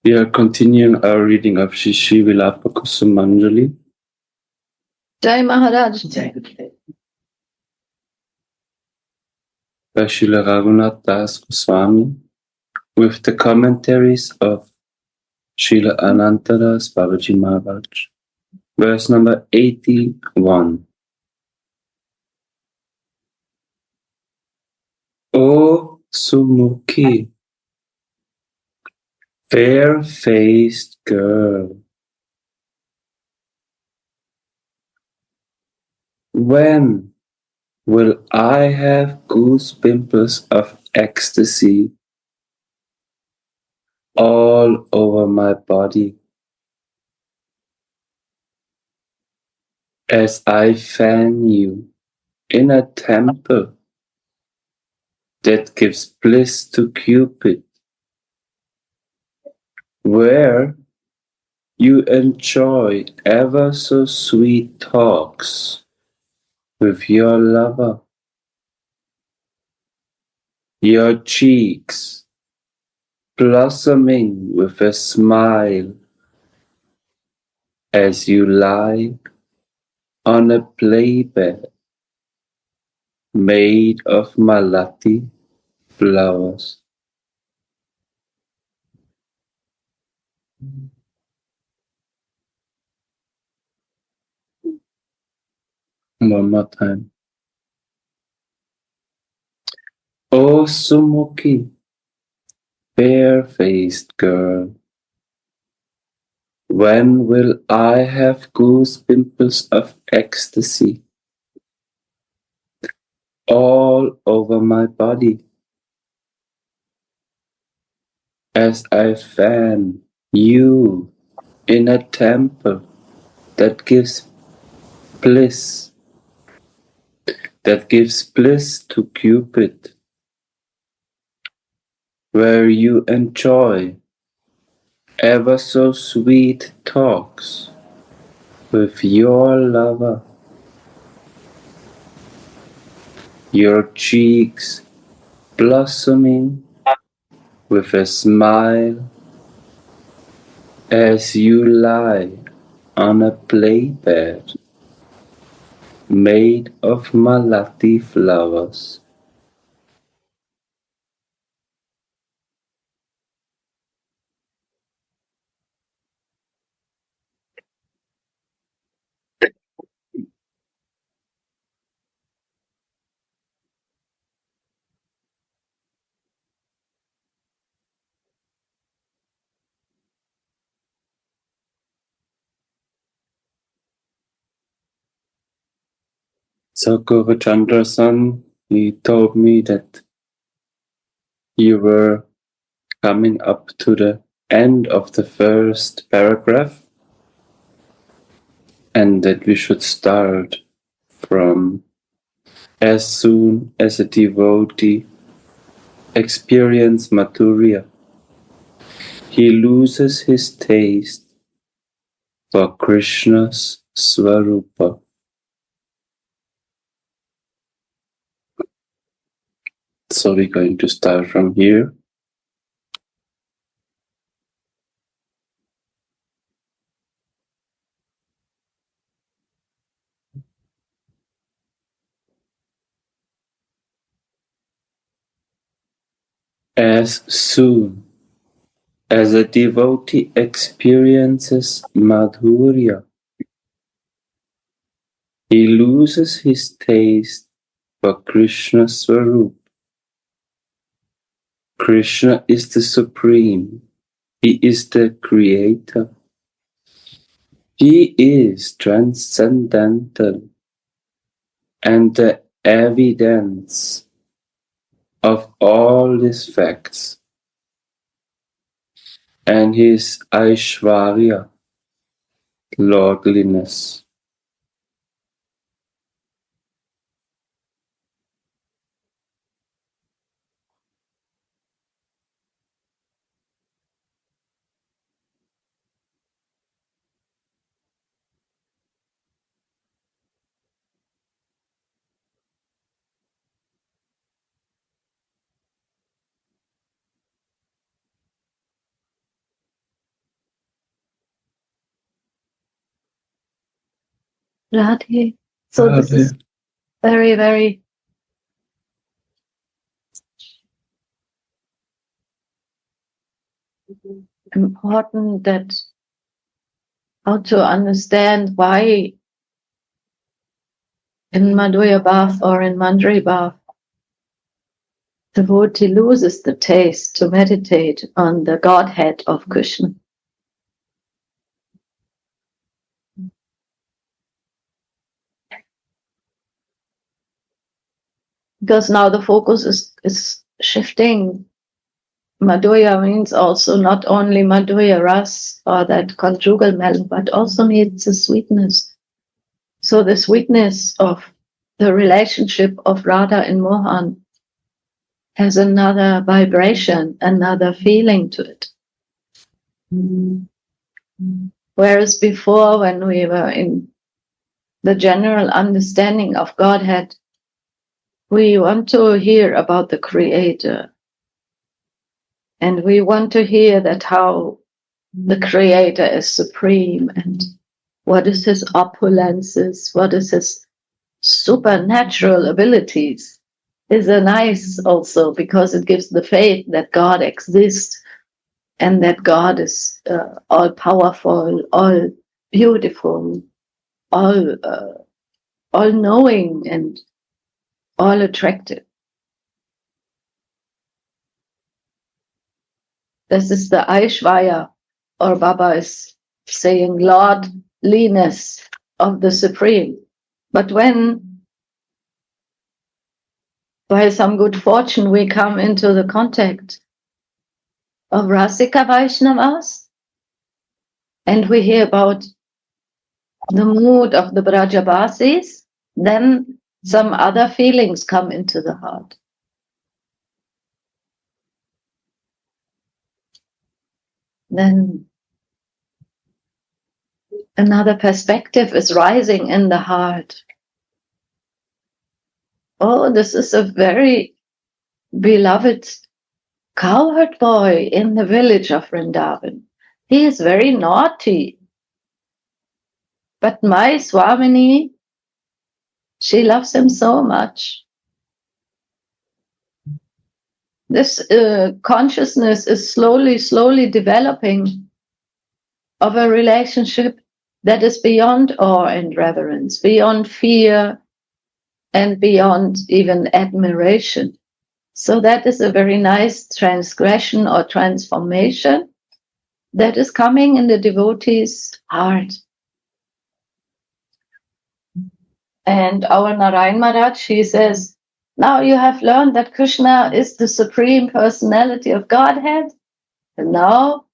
We are continuing our reading of Shri Vilapa Kusumanjali. Jai Maharaj. Jai. By Srila Raghunath Das Goswami, with the commentaries of Srila Anantadas Babaji Maharaj. Verse number 81. O Sumukhi, fair-faced girl, when will I have goose pimples of ecstasy all over my body as I fan you in a temple that gives bliss to Cupid, where you enjoy ever so sweet talks with your lover, your cheeks blossoming with a smile as you lie on a playbed made of malati flowers. One more time. O Sumukhi, fair-faced girl, when will I have goose pimples of ecstasy all over my body as I fan you in a temple that gives bliss, to Cupid, where you enjoy ever so sweet talks with your lover, your cheeks blossoming with a smile as you lie on a playbed made of malati flowers. So Gurachandra-san, he told me that you were coming up to the end of the first paragraph and that we should start from as soon as a devotee experiences Madhurya, he loses his taste for Krishna's Swarupa. So we're going to start from here. As soon as a devotee experiences Madhurya, he loses his taste for Krishna Swarup. Krishna is the Supreme. He is the Creator. He is transcendental and the evidence of all these facts. And his Aishwarya, lordliness. Radhe. So this is very, very important, that how to understand why in Madhurya Bhav or in Mandri Bhav the devotee loses the taste to meditate on the Godhead of Krishna. Because now the focus is shifting. Madhurya means also not only Madhurya Ras or that conjugal melody, but also means the sweetness. So the sweetness of the relationship of Radha and Mohan has another vibration, another feeling to it. Whereas before, when we were in the general understanding of Godhead, we want to hear about the Creator. And we want to hear that how the Creator is supreme, and what is his opulences, what is his supernatural abilities, is a nice also, because it gives the faith that God exists and that God is all powerful, all beautiful, all knowing, and all attractive. This is the Aishvaya, or Baba is saying lordliness of the Supreme. But when by some good fortune we come into the contact of Rasika Vaishnavas, and we hear about the mood of the Brajavasis, then some other feelings come into the heart. Then another perspective is rising in the heart. Oh, this is a very beloved cowherd boy in the village of Vrindavan. He is very naughty. But my Swamini, she loves him so much. This consciousness is slowly developing of a relationship that is beyond awe and reverence, beyond fear, and beyond even admiration. So that is a very nice transgression or transformation that is coming in the devotee's heart. And our Narayan Maharaj, he says, now you have learned that Krishna is the Supreme Personality of Godhead. And now,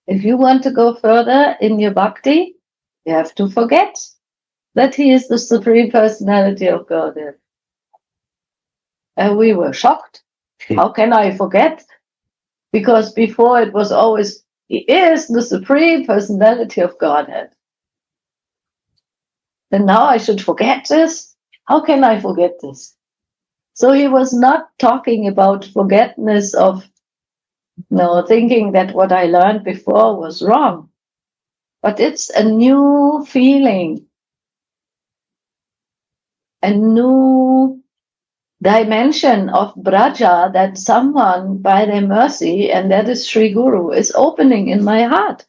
if you want to go further in your bhakti, you have to forget that he is the Supreme Personality of Godhead. And we were shocked. How can I forget? Because before it was always, he is the Supreme Personality of Godhead. And now I should forget this? How can I forget this? So he was not talking about forgetfulness of thinking that what I learned before was wrong. But it's a new feeling, a new dimension of Braja that someone, by their mercy, and that is Sri Guru, is opening in my heart.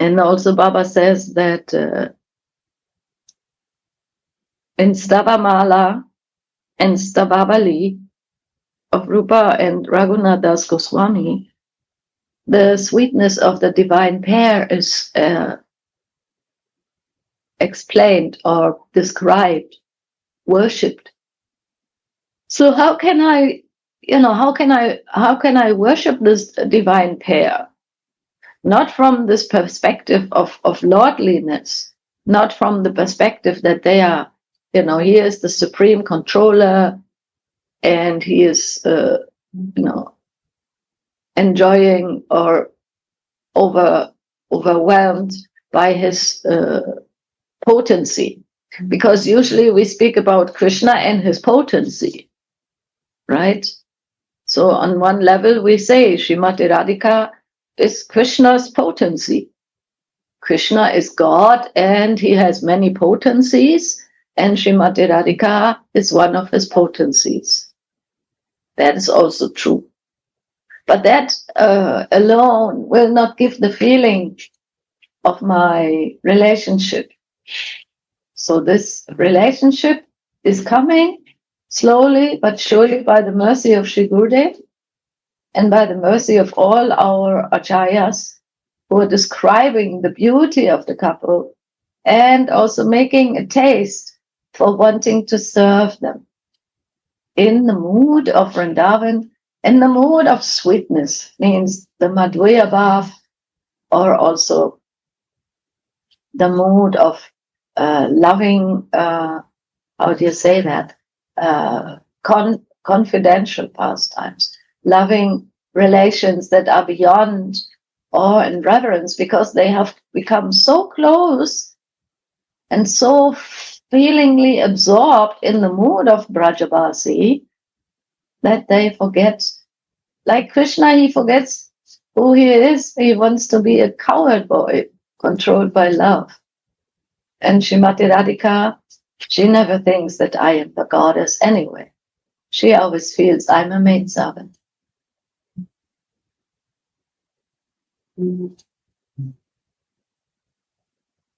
And also Baba says that in Stavamala and Stavavali of Rupa and Raghunath Das Goswami, the sweetness of the divine pair is explained or described, worshipped. So how can I worship this divine pair? Not from this perspective of lordliness, not from the perspective that they are, he is the supreme controller and he is, enjoying or overwhelmed by his potency. Because usually we speak about Krishna and his potency, right? So on one level we say Srimati Radhika is Krishna's potency. Krishna is God and he has many potencies, and Srimati Radhika is one of his potencies. That is also true. But that alone will not give the feeling of my relationship. So this relationship is coming slowly but surely by the mercy of Sri Gurudev and by the mercy of all our acharyas who are describing the beauty of the couple and also making a taste for wanting to serve them in the mood of Vrindavan, in the mood of sweetness, means the Madhurya bath, or also the mood of loving, how do you say that, confidential pastimes, loving relations that are beyond awe and reverence, because they have become so close and so feelingly absorbed in the mood of Brajabasi that they forget, like Krishna, he forgets who he is. He wants to be a cowherd boy controlled by love. And Srimati Radhika, she never thinks that I am the goddess anyway. She always feels I'm a maidservant.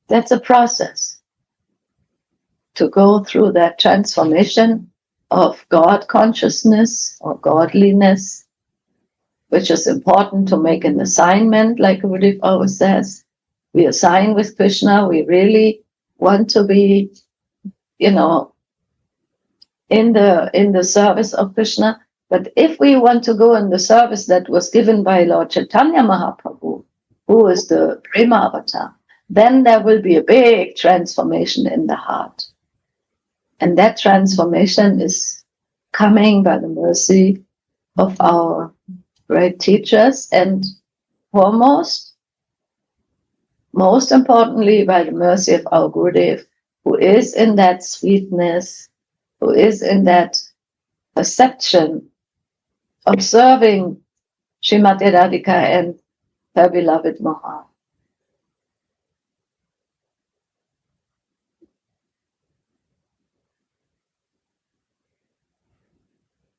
That's a process to go through that transformation of God consciousness or godliness, which is important to make an assignment, like Gurudev always says. We assign with Krishna, we really want to be, in the service of Krishna. But if we want to go in the service that was given by Lord Chaitanya Mahaprabhu, who is the Prema Avatar, then there will be a big transformation in the heart. And that transformation is coming by the mercy of our great teachers, and foremost, most importantly, by the mercy of our Gurudev, who is in that sweetness, who is in that perception, observing Srimati Radhika and her beloved Mohan.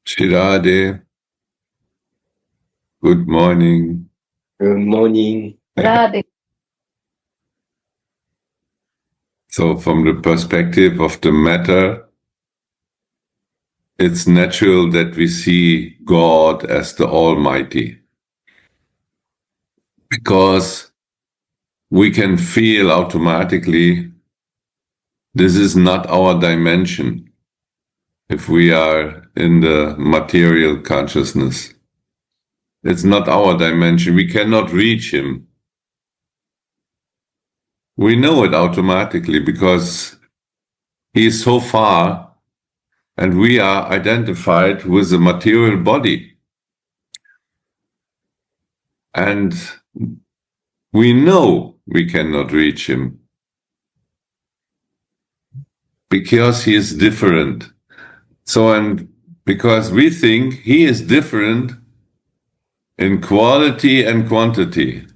Shri Radhe, good morning. Good morning. Radhe. So from the perspective of the matter, it's natural that we see God as the Almighty, because we can feel automatically this is not our dimension if we are in the material consciousness. It's not our dimension. We cannot reach him. We know it automatically because he is so far and we are identified with the material body. And we know we cannot reach him because he is different. So, and because we think he is different in quality and quantity,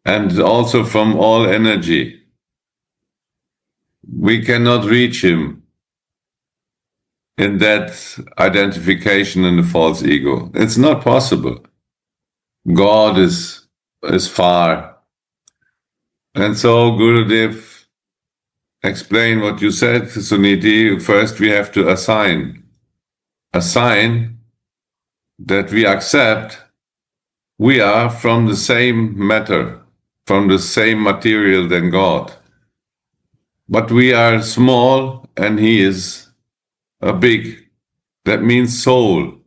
and also from all energy, we cannot reach him in that identification in the false ego. It's not possible. God is far. And so Gurudev explain what you said, Suniti. First we have to assign that we accept we are from the same matter, from the same material than God. But we are small and he is a big. That means soul.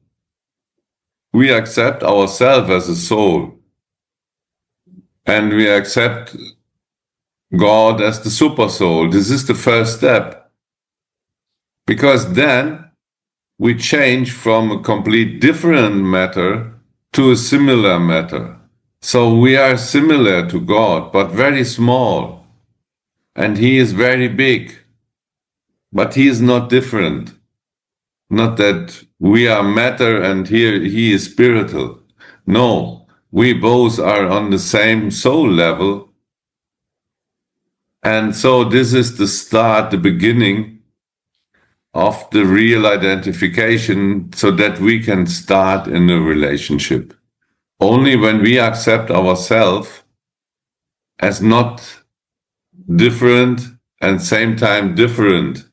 We accept ourselves as a soul. And we accept God as the super soul. This is the first step. Because then we change from a complete different matter to a similar matter. So we are similar to God, but very small. And he is very big. But he is not different. Not that we are matter and here he is spiritual. No, we both are on the same soul level. And so this is the start, the beginning of the real identification, so that we can start in a relationship. Only when we accept ourselves as not different and same time different,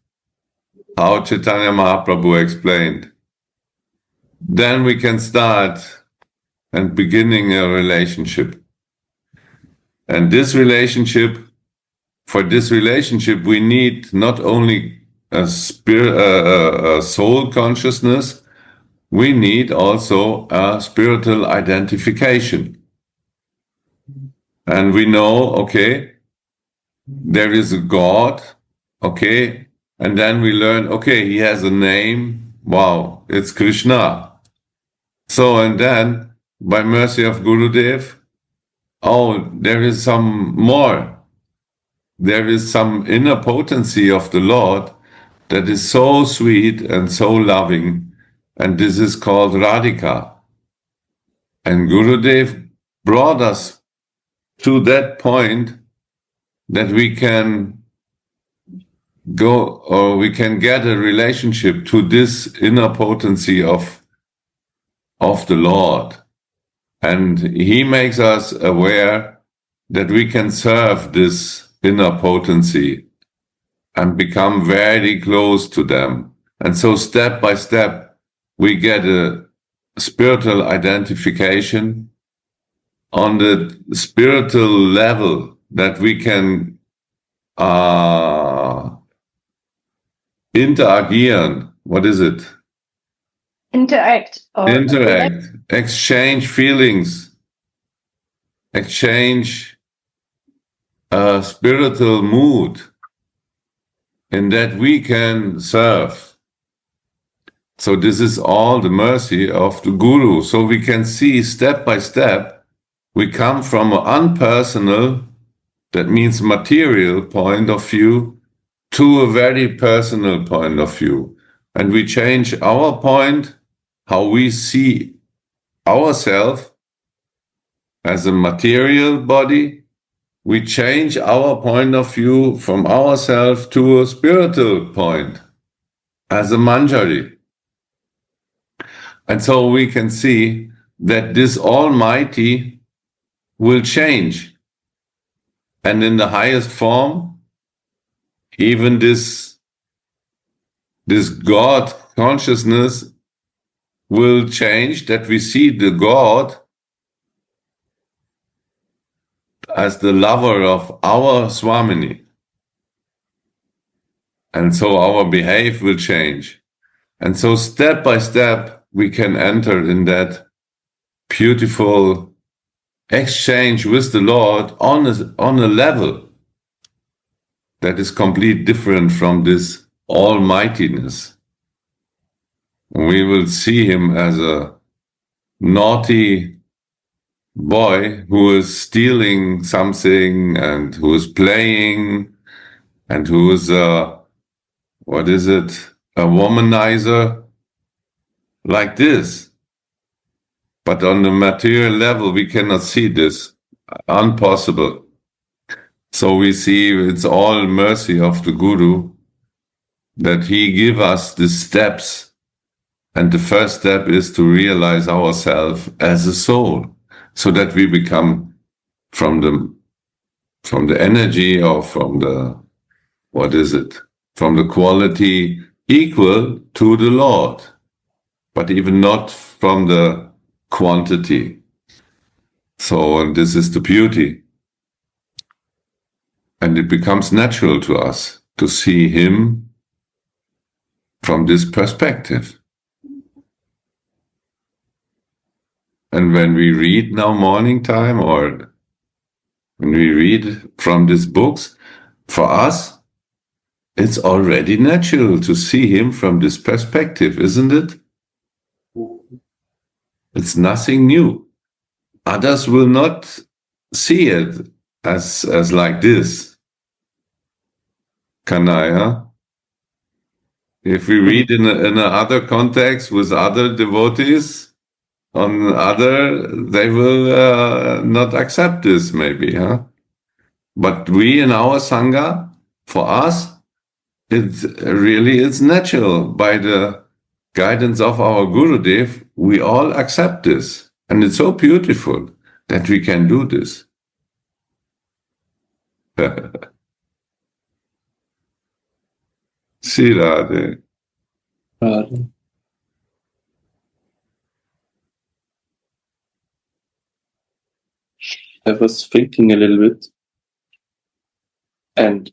how Chaitanya Mahaprabhu explained, then we can start and beginning a relationship. And for this relationship, we need not only a soul consciousness, we need also a spiritual identification. And we know, okay, there is a God, okay, and then we learn, okay, he has a name, wow, it's Krishna. So, and then, by mercy of Gurudev, oh, there is some more. There is some inner potency of the Lord that is so sweet and so loving, and this is called Radhika. And Gurudev brought us to that point that we can go, or we can get a relationship to this inner potency of the Lord. And he makes us aware that we can serve this inner potency and become very close to them. And so step by step, we get a spiritual identification on the spiritual level that we can interagieren. What is it? Interact. Interact, exchange feelings, exchange a spiritual mood in that we can serve. So this is all the mercy of the Guru. So we can see step by step, we come from an unpersonal, that means material point of view, to a very personal point of view. And we change our point, how we see ourselves as a material body. We change our point of view from ourselves to a spiritual point, as a manjari. And so we can see that this Almighty will change. And in the highest form, even this God consciousness will change, that we see the God as the lover of our Swamini. And so our behavior will change. And so step by step, we can enter in that beautiful exchange with the Lord on a level that is completely different from this almightiness. We will see him as a naughty boy who is stealing something and who is playing and who is a womanizer, like this. But on the material level, we cannot see this. Impossible. So we see it's all mercy of the Guru that he give us the steps. And the first step is to realize ourselves as a soul, so that we become from the energy, or from the, from the quality equal to the Lord, but even not from the quantity. So, and this is the beauty. And it becomes natural to us to see him from this perspective. And when we read now morning time, or when we read from these books, for us, it's already natural to see him from this perspective, isn't it? It's nothing new. Others will not see it as like this. Kanaya, If we read in another context with other devotees, they will not accept this, maybe, huh? But we in our Sangha, for us, it's natural. By the guidance of our Gurudev, we all accept this. And it's so beautiful that we can do this. See, Radhe. Radha. I was thinking a little bit, and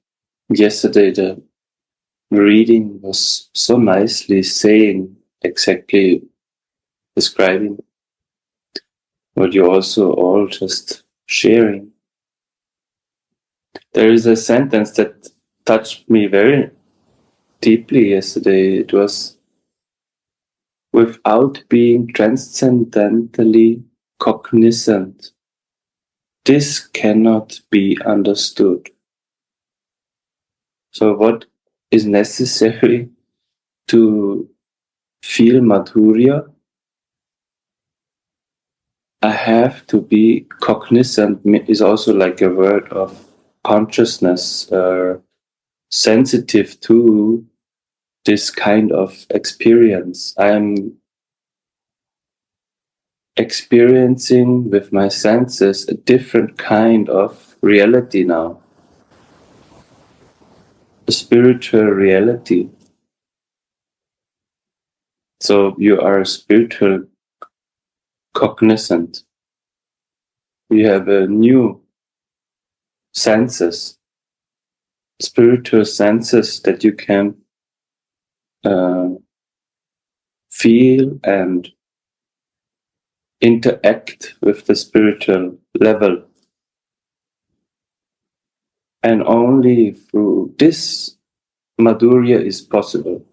yesterday the reading was so nicely saying, exactly describing what you also all just sharing. There is a sentence that touched me very deeply yesterday. It was, without being transcendentally cognizant, this cannot be understood. So what is necessary to feel Madhurya? I have to be cognizant, is also like a word of consciousness, sensitive to this kind of experience. I'm experiencing with my senses a different kind of reality now. A spiritual reality. So you are a spiritual cognizant. You have a new senses, spiritual senses that you can feel and interact with the spiritual level. And only through this Madhurya is possible.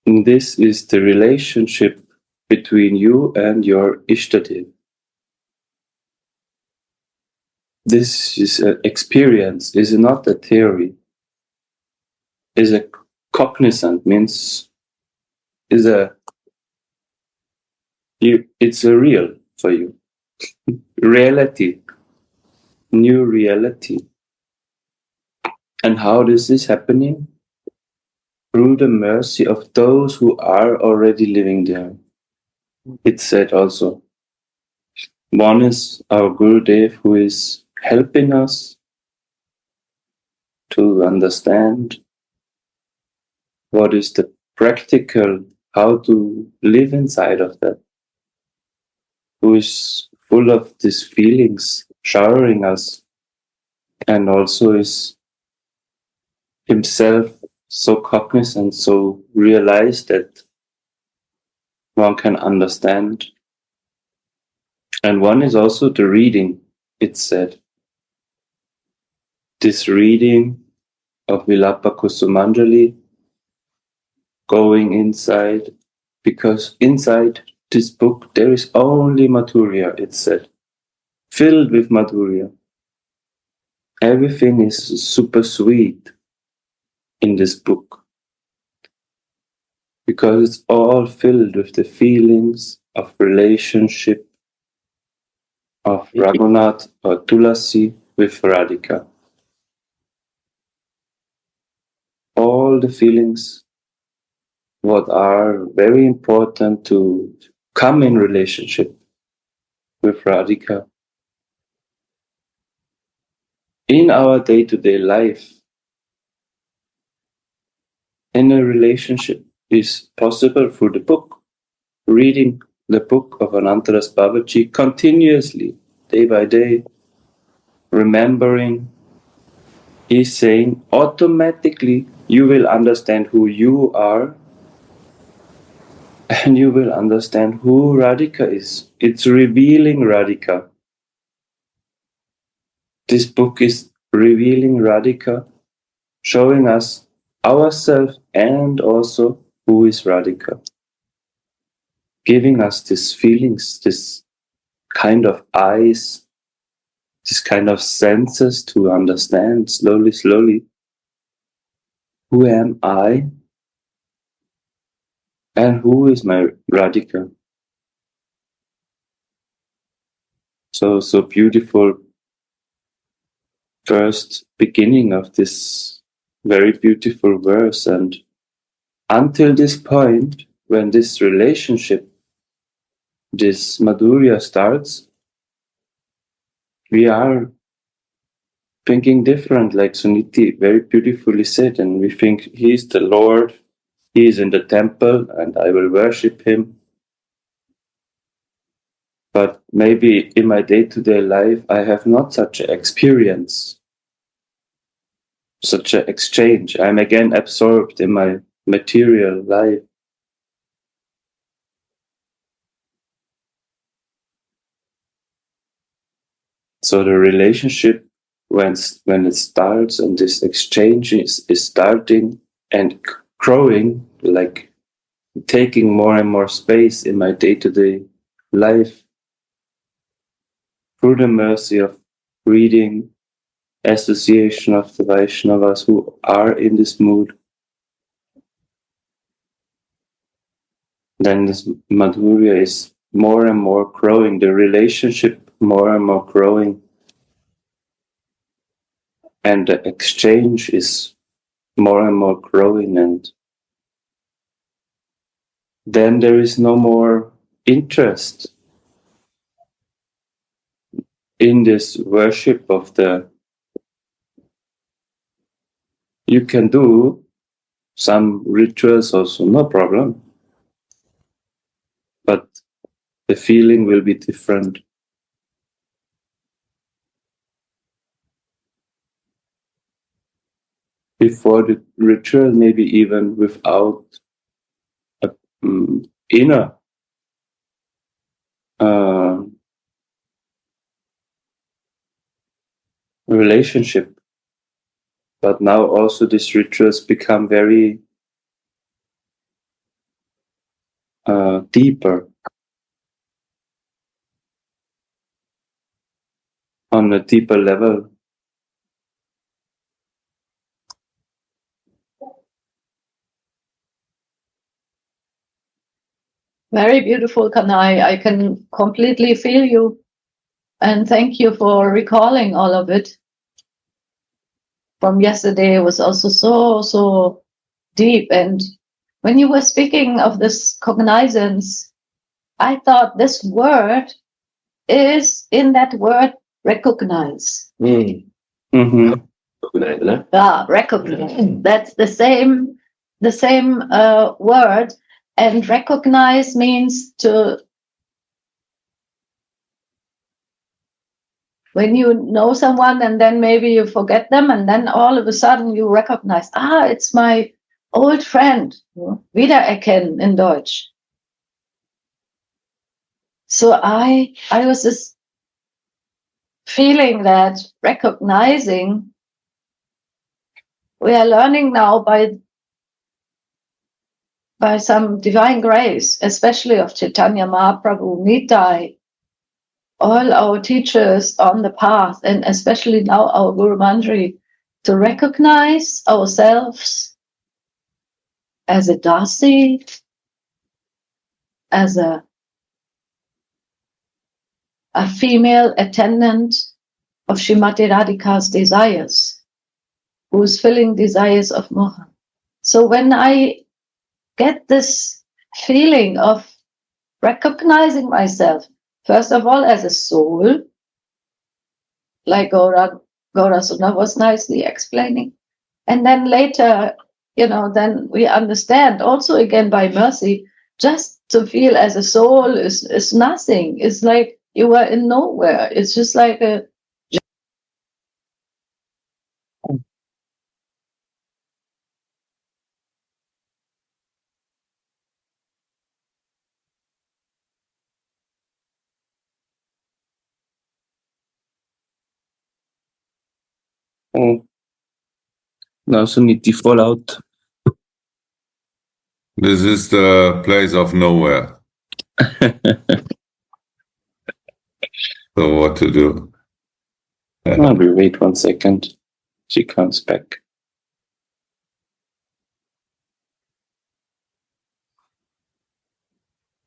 And this is the relationship between you and your Ishtadev. This is an experience, is not a theory. Is a cognizant, means it's a real for you. Reality, new reality. And how is this happening? Through the mercy of those who are already living there. It said also, one is our Gurudev, who is helping us to understand what is the practical, how to live inside of that, who is full of these feelings, showering us, and also is himself so cognizant, so realized that one can understand. And one is also the reading, it said. This reading of Vilapa Kusumanjali, going inside, because inside this book there is only Madhurya, it said, filled with Madhurya. Everything is super sweet in this book, because it's all filled with the feelings of relationship of Raghunath or Tulasi with Radhika. All the feelings what are very important to come in relationship with Radhika. In our day-to-day life, in a relationship is possible through the book. Reading the book of Anantaras Babaji continuously, day by day, remembering, he's saying automatically you will understand who you are and you will understand who Radhika is. It's revealing Radhika. This book is revealing Radhika, showing us ourselves and also who is Radhika. Giving us these feelings, this kind of eyes, this kind of senses to understand slowly, slowly who am I and who is my Radhika? So beautiful first beginning of this very beautiful verse. And until this point, when this relationship, this Madhurya starts, we are thinking different, like Suniti very beautifully said, and we think he is the Lord, he is in the temple, and I will worship him. But maybe in my day-to-day life, I have not such an experience, such an exchange. I'm again absorbed in my material life. So the relationship, when it starts and this exchange is starting and growing, like taking more and more space in my day-to-day life, through the mercy of reading, association of the Vaishnavas who are in this mood, then this Madhurya is more and more growing, the relationship more and more growing, and the exchange is more and more growing, and then there is no more interest in this worship of the. You can do some rituals also, no problem, but the feeling will be different. Before the ritual, maybe even without a inner relationship. But now also these rituals become very deeper, on a deeper level. Very beautiful, Kanai. I can completely feel you. And thank you for recalling all of it. From yesterday, it was also so deep. And when you were speaking of this cognizance, I thought this word is in that word recognize. Mm-hmm. Yeah, recognize. That's the same word. And recognize means to, when you know someone and then maybe you forget them and then all of a sudden you recognize, it's my old friend, wiedererkennen in Deutsch. So I was just feeling that recognizing, we are learning now by some divine grace, especially of Chaitanya Mahaprabhu, Nitai, all our teachers on the path, and especially now our Guru Mandri, to recognize ourselves as a dasi, as a female attendant of Srimati Radhika's desires, who is filling desires of Mohan. So when I get this feeling of recognizing myself, first of all, as a soul, like Gaura Suna was nicely explaining. And then later, then we understand also again by mercy, just to feel as a soul is nothing. It's like you are in nowhere. It's just like a. Now Suniti fall out. This is the place of nowhere. So what to do? We wait 1 second. She comes back.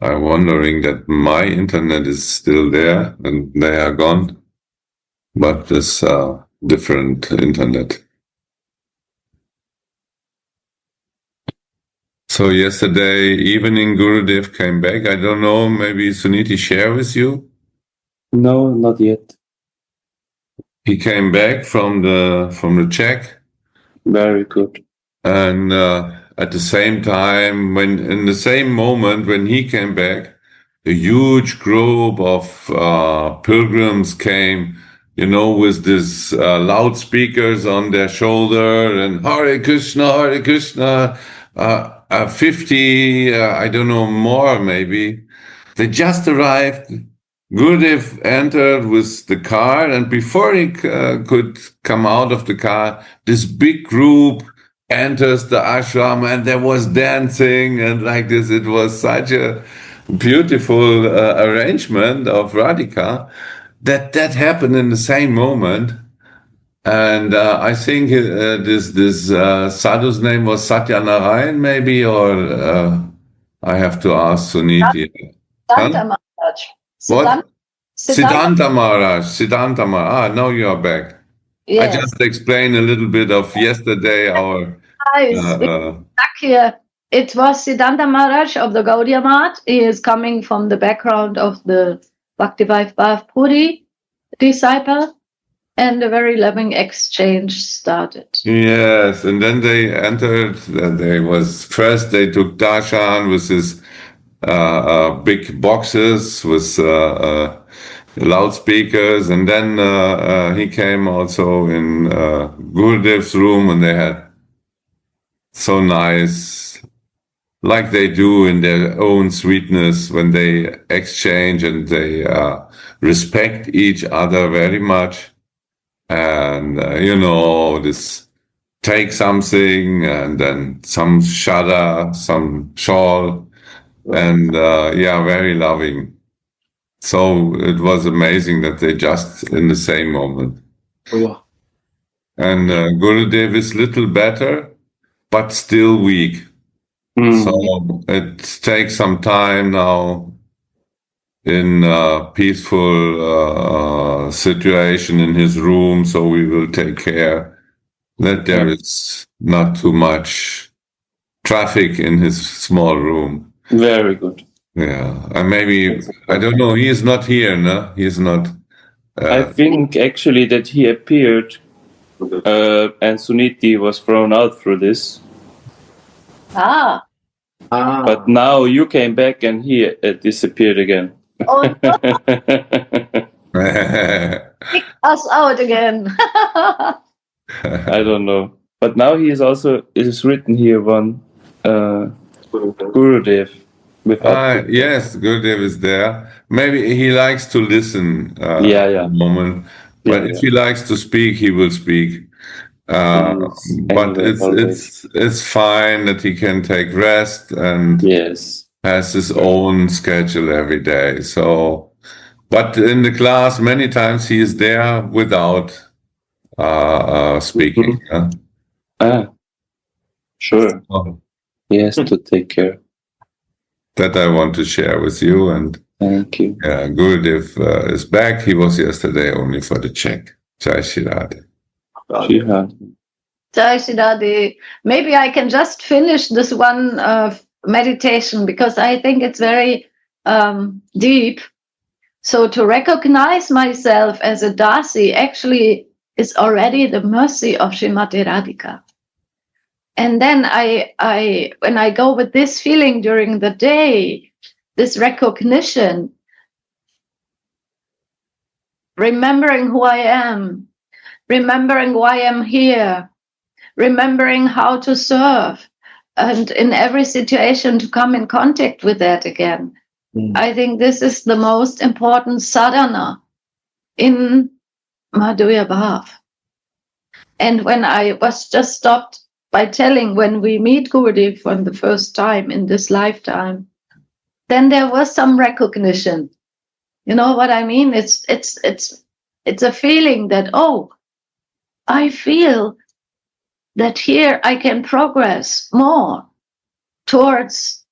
I'm wondering that my internet is still there and they are gone, but this different internet. So yesterday evening, Gurudev came back. I don't know, maybe Suniti share with you? No, not yet. He came back from the Czech, Very good. and at the same time, in the same moment when he came back, a huge group of pilgrims came, with these loudspeakers on their shoulder and Hare Krishna, 50, I don't know, more maybe. They just arrived. Gurudev entered with the car, and before he could come out of the car, this big group enters the ashram, and there was dancing and like this. It was such a beautiful arrangement of Radhika that happened in the same moment. And I think this sadhu's name was Satyanarayan, maybe, or I have to ask Suniti. Siddhanta Maharaj. What? Siddhanta. Siddhanta Maharaj. Now you are back. Yes. I just explained a little bit of yesterday. Our Back here. It was Siddhanta Maharaj of the Gaudiya Math. He is coming from the background of the Bhakti-Vaishnava Puri disciple, and a very loving exchange started. yes, and then they entered. They took darshan with his big boxes with loudspeakers, and then he came also in Gurudev's room, and they had so nice, like they do in their own sweetness when they exchange and they respect each other very much. And, this take something and then some shada, some shawl, and very loving. So it was amazing that they just in the same moment. Oh. And Gurudev is little better, but still weak. So it takes some time now in a peaceful situation in his room. So we will take care that there is not too much traffic in his small room. Very good. Yeah, and maybe, I don't know, he is not here, no? He is not. I think actually that he appeared and Suniti was thrown out through this. But now you came back and he disappeared again. Oh, kick us out again. I don't know. But now he is also, it is written here one Gurudev. Yes, Gurudev is there. Maybe he likes to listen at the moment. But if he likes to speak, he will speak. But it's fine that he can take rest and has his own schedule every day. So, but in the class, many times he is there without speaking. Sure. He has to take care. That I want to share with you. And thank you. Yeah, Gurudev is back. He was yesterday only for the check. Jai Shri Radha. Jai Shri Radha. Maybe I can just finish this one meditation because I think it's very deep. So to recognize myself as a Dasi actually is already the mercy of Srimati Radhika. And then when I go with this feeling during the day, this recognition, remembering who I am, remembering why I'm here, remembering how to serve, and in every situation to come in contact with that again. I think this is the most important sadhana in Madhurya Bhav. And when I was just stopped by telling when we meet Gurudev for the first time in this lifetime, then there was some recognition. You know what I mean? It's a feeling that, I feel that here I can progress more towards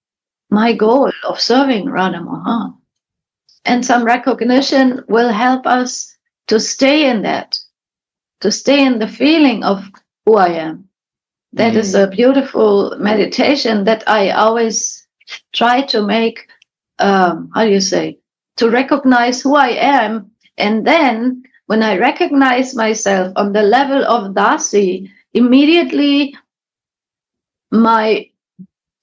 my goal of serving Radha Mohan. And some recognition will help us to stay in that, to stay in the feeling of who I am. That is a beautiful meditation that I always try to make, to recognize who I am. And then when I recognize myself on the level of Dasi, immediately my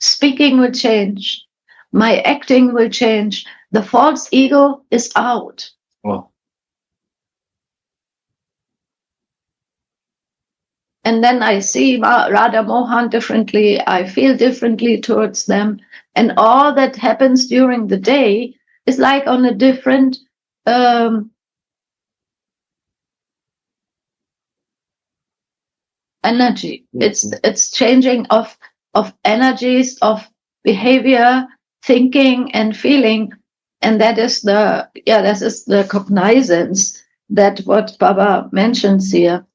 speaking will change, my acting will change. The false ego is out. Wow. And then I see Radha Mohan differently. I feel differently towards them. And all that happens during the day is like on a different energy. It's changing of energies, of behavior, thinking and feeling. And that is the cognizance that what Baba mentions here.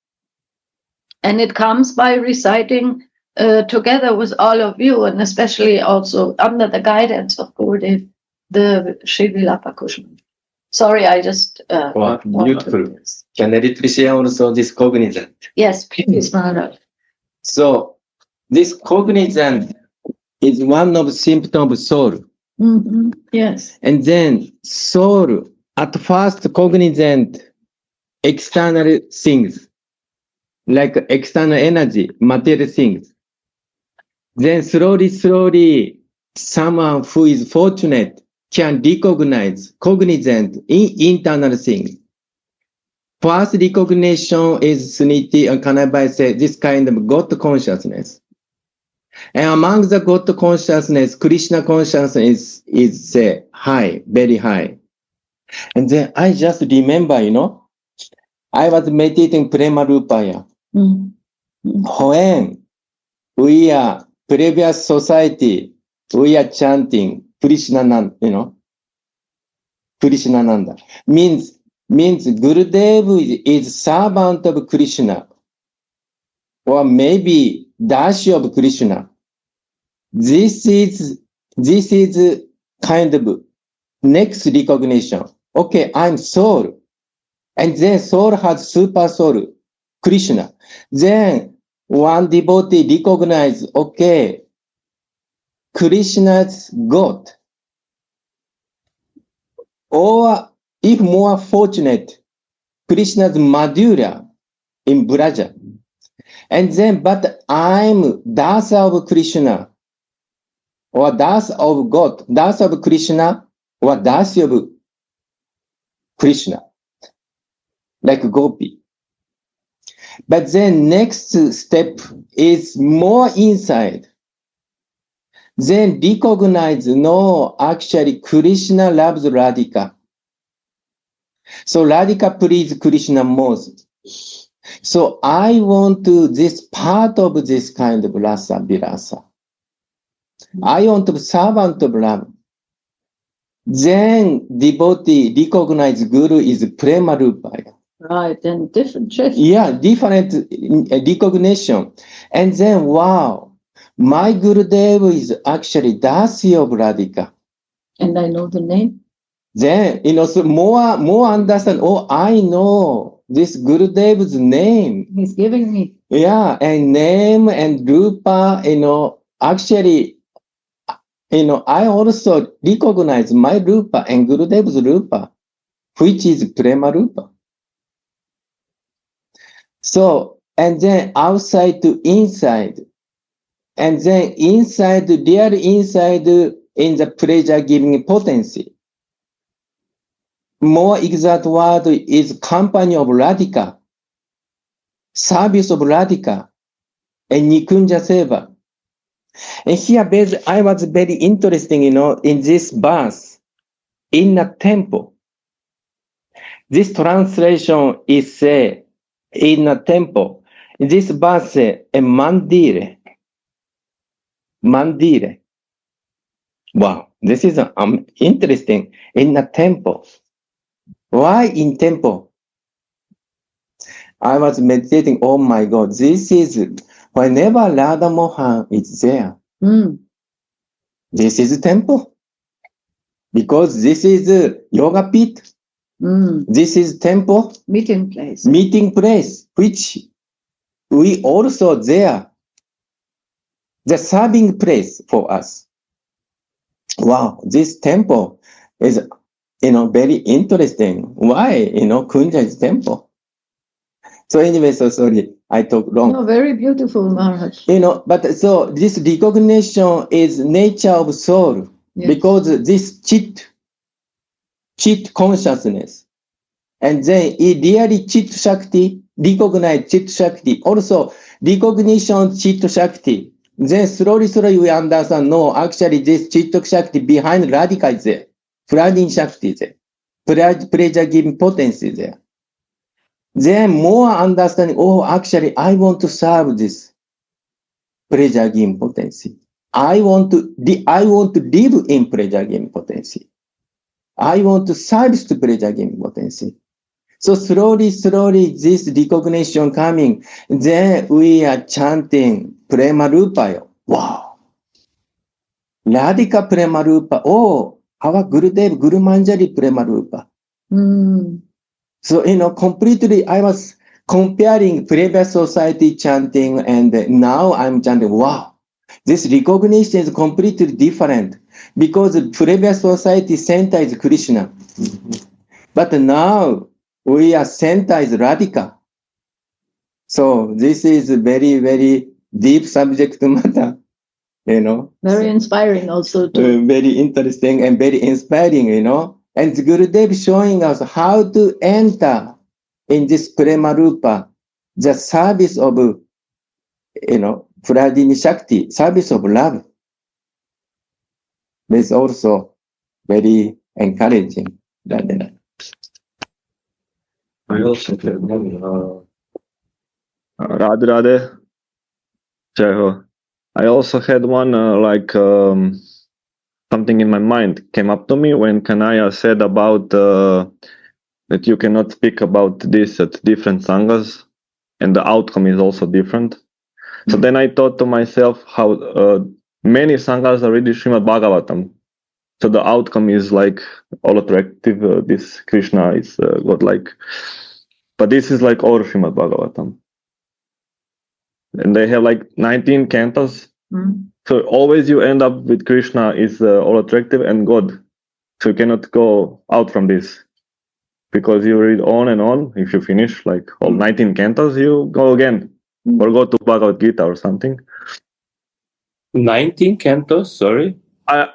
And it comes by reciting together with all of you, and especially also under the guidance of Gurudev, the Sri Vilapa Kusumanjali. Sorry, I just... Wow, beautiful. Can I little share also this cognizant? Yes, please, Maharaj. So, this cognizant is one of the symptoms of soul. Mm-hmm. Yes. And then soul, at first cognizant external things, like external energy, material things. Then slowly, someone who is fortunate can recognize cognizant in internal things. First recognition is Suniti and Kanabai say this kind of God consciousness. And among the God consciousness, Krishna consciousness is high, very high. And then I just remember, I was meditating Prema Rupaya. When we are previous society, we are chanting Krishnananda, Krishnananda. Means Gurudev is servant of Krishna, or maybe Dashi of Krishna. This is kind of next recognition. Okay, I'm soul. And then soul has super soul, Krishna. Then one devotee recognizes, okay, Krishna's God. Or if more fortunate, Krishna's Madhurya in Braja. And then, but I'm Dasa of Krishna, or Dasa of God, Dasa of Krishna, or Dasi of Krishna, like Gopi. But then next step is more inside. Then recognize, no, actually Krishna loves Radhika. So Radhika pleases Krishna most. So I want to this part of this kind of rasa virasa. I want to be servant of love. Then devotee recognize Guru is Prema Rupaya. Right, and different shift. Yeah, different recognition. And then, wow, my Gurudev is actually Dasi of Radhika. And I know the name. Then, so more understand, oh, I know this Gurudev's name. He's giving me. Yeah, and name and Rupa, actually, I also recognize my Rupa and Gurudev's Rupa, which is Prema Rupa. So, and then outside to inside, and then inside, real inside in the pleasure-giving potency. More exact word is company of Radhika, service of Radhika, and Nikunja Seva. And here, I was very interesting, in this verse, in a temple. This translation is in a temple. This verse, a mandire. Mandire. Wow, this is interesting. In a temple. Why in temple? I was meditating, oh my God, this is whenever Radha Mohan is there. This is temple. Because this is a yoga pit. This is temple. Meeting place. Meeting place, which we also there. The serving place for us. Wow, this temple is, very interesting. Why, Kunja is temple? So anyway, so sorry, I talk long. No, very beautiful, Maharaj. But so this recognition is nature of soul. Yes. Because this chit consciousness. And then it really chit shakti, recognize chit shakti. Also recognition chit shakti. Then slowly we understand, no, actually this chit shakti behind radhika is there. Flooding shakti is there. Pleasure giving potency is there. Then more understanding, oh, actually I want to serve this pleasure giving potency. I want to live in pleasure giving potency. I want to service to pleasure giving potency. So slowly, this recognition coming, then we are chanting Prema Rupa. Wow. Radhika Prema Rupa. Oh, our Gurudev, Kusumanjali Prema Rupa. So, completely, I was comparing previous society chanting and now I'm chanting, wow, this recognition is completely different because previous society center is Krishna. But now we are center is Radhika. So this is very, very deep subject matter, Very inspiring also too. Very interesting and very inspiring, And Gurudev showing us how to enter in this Prema Rupa, the service of, Pradini Shakti, service of love. This is also very encouraging. I also had one, Radhe Radhe, Jai Ho. I also had one, something in my mind came up to me when Kanaya said about that you cannot speak about this at different sanghas and the outcome is also different. So then I thought to myself how many sanghas are reading Srimad Bhagavatam. So the outcome is like all attractive. This Krishna is godlike. But this is like all Srimad Bhagavatam. And they have like 19 cantos. So always you end up with Krishna is all attractive and God. So you cannot go out from this. Because you read on and on. If you finish like all 19 cantos, you go again. Or go to Bhagavad Gita or something. 19 cantos, sorry?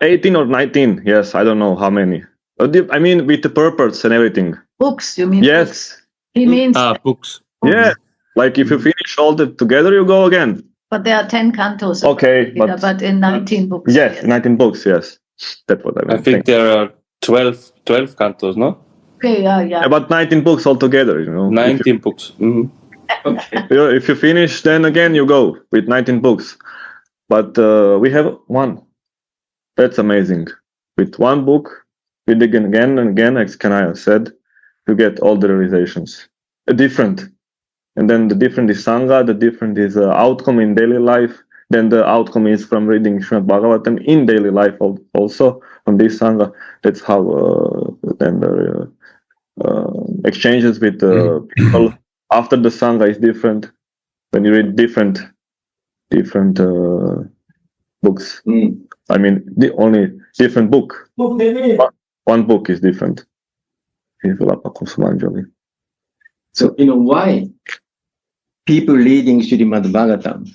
18 or 19, yes, I don't know how many. I mean with the purpose and everything. Books, you mean? Yes. Books. He means Books. Yeah. Like if you finish all together, you go again. But there are 10 cantos. Okay, But in 19 books. Yes, 19 books, yes. That's what I mean. I think there are 12 cantos, no? Okay, yeah. About 19 books altogether, 19 books. Mm-hmm. If you finish, then again you go with 19 books. But we have one. That's amazing. With one book, we dig again and again, as Kanaya said, you get all the realizations. Different. And then the different is Sangha, the different is outcome in daily life. Then the outcome is from reading Srimad Bhagavatam in daily life also on this Sangha. That's how then the exchanges with people after the Sangha is different. When you read different books. I mean, the only different book. One book is different. Vilapa, Kusumanjali. So, why people reading Srimad Bhagavatam?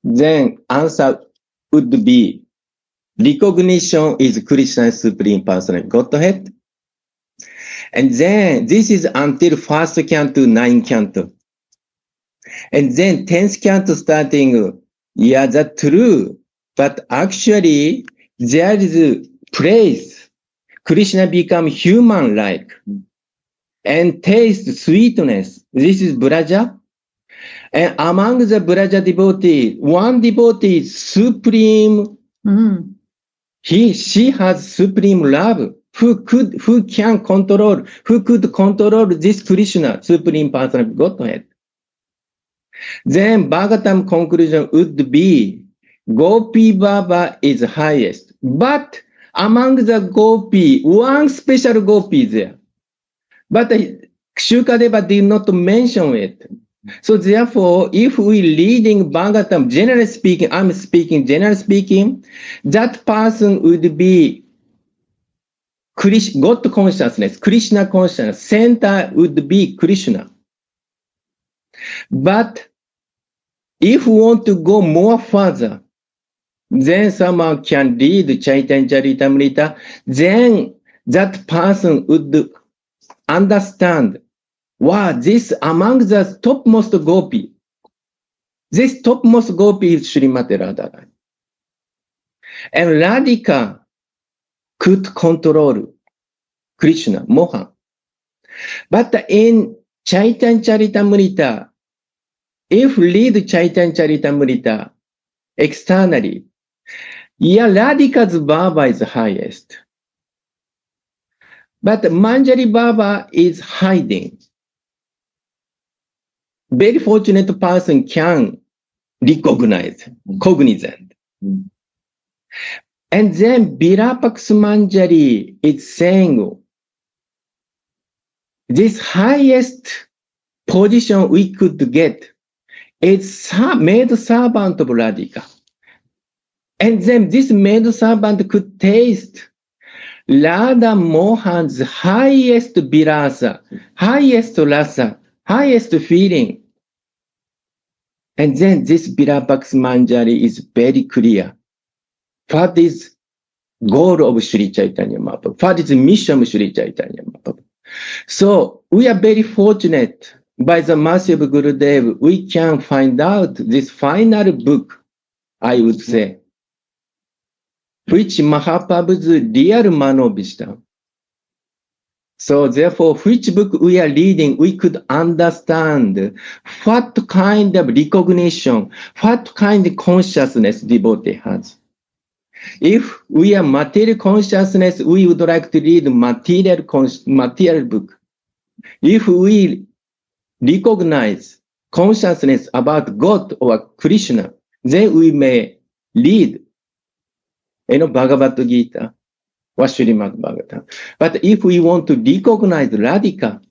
Then answer would be recognition is Krishna's Supreme Personal Godhead. And then this is until first canto, 9th canto. And then 10th canto starting, yeah, that's true. But actually, there is a place. Krishna become human-like and taste sweetness. This is Braja. And among the Braja devotee, one devotee is supreme. She has supreme love. Who could control this Krishna, Supreme Personal Godhead? Then Bhagavatam conclusion would be, Gopi Baba is highest. But among the Gopi, one special Gopi is there. But Shukadeva did not mention it. So therefore, if we reading Bhagavatam, generally speaking, I'm speaking, generally speaking, that person would be God consciousness, Krishna consciousness, center would be Krishna. But if we want to go more further, then someone can read Chaitanya Charitamrita, then that person would understand, wow, this among the topmost Gopi, this topmost Gopi is Srimati Radharani. And Radhika could control Krishna, Mohan. But in Chaitanya Charitamrita, if read Chaitanya Charitamrita externally, yeah, Radhika's Baba is highest. But Manjari Baba is hiding. Very fortunate person can recognize, cognizant. And then Vilapa Kusumanjali is saying, this highest position we could get is maid servant of Radhika. And then this maid servant could taste Radha Mohan's highest vilasa, highest rasa, highest feeling. And then this Vilapa Kusumanjali is very clear. What is goal of Sri Chaitanya Mahaprabhu? What is the mission of Sri Chaitanya Mahaprabhu? So we are very fortunate by the mercy of Gurudev, we can find out this final book, I would say, which Mahaprabhu's real Manovishtam. So therefore, which book we are reading, we could understand what kind of recognition, what kind of consciousness devotee has. If we are material consciousness, we would like to read material book. If we recognize consciousness about God or Krishna, then we may read, Bhagavad Gita or Srimad Bhagavatam. But if we want to recognize Radhika,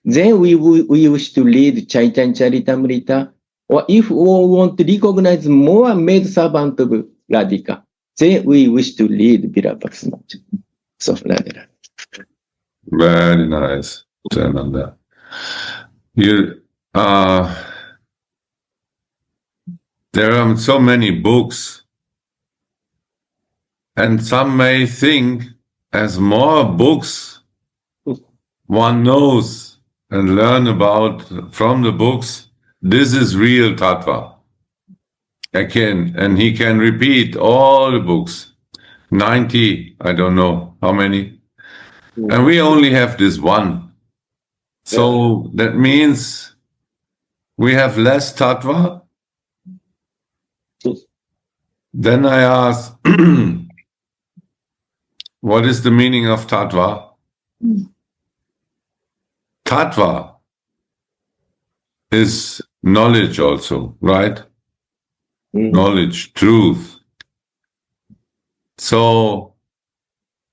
then we wish to read Chaitanya Charitamrita. Or if we want to recognize more maid servant of Radhika, then we wish to read Vilapa Kusumanjali. So, very nice, Jananda. There are so many books, and some may think as more books one knows and learn about from the books, this is real tattva. And he can repeat all the books, 90, I don't know how many. And we only have this one. So that means we have less tattva. Then I ask, what is the meaning of tattva? Tattva is knowledge also, right? Knowledge, truth. So,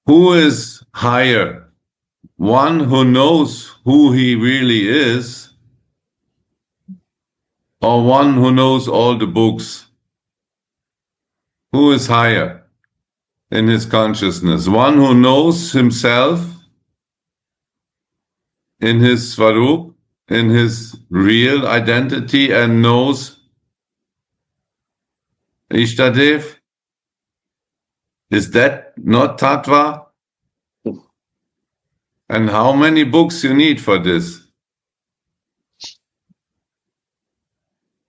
who is higher? One who knows who he really is, or one who knows all the books? Who is higher in his consciousness? One who knows himself in his Svarup, in his real identity, and knows Ishtadev? Is that not tattva? And how many books you need for this?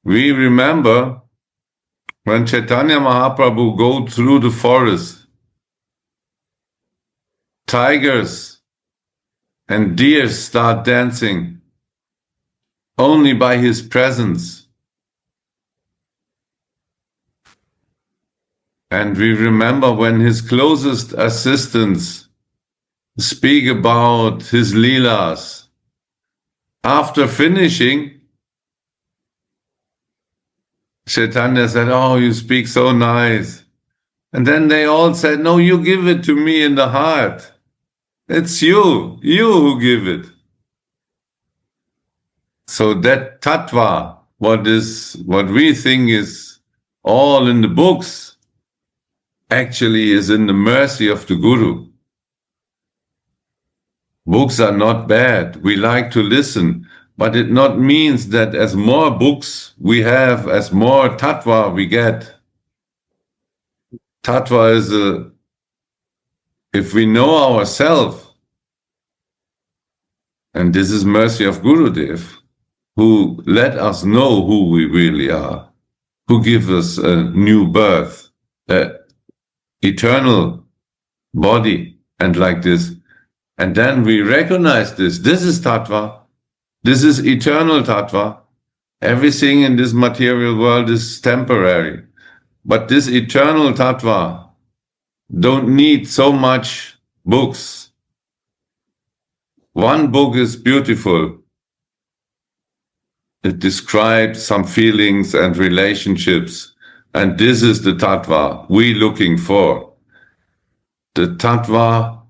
We remember when Chaitanya Mahaprabhu go through the forest, tigers and deer start dancing only by his presence. And we remember when his closest assistants speak about his leelas. After finishing, Chaitanya said, "Oh, you speak so nice." And then they all said, "No, you give it to me in the heart. It's you who give it." So that tattva, what we think is all in the books, actually is in the mercy of the Guru. Books are not bad. We like to listen, but it not means that as more books we have, as more tattva we get. Tattva is if we know ourselves, and this is mercy of Gurudev, who let us know who we really are, who gives us a new birth, an eternal body, and like this. And then we recognize this. This is tattva. This is eternal tattva. Everything in this material world is temporary. But this eternal tattva don't need so much books. One book is beautiful. It describes some feelings and relationships. And this is the tattva we looking for. The tattva,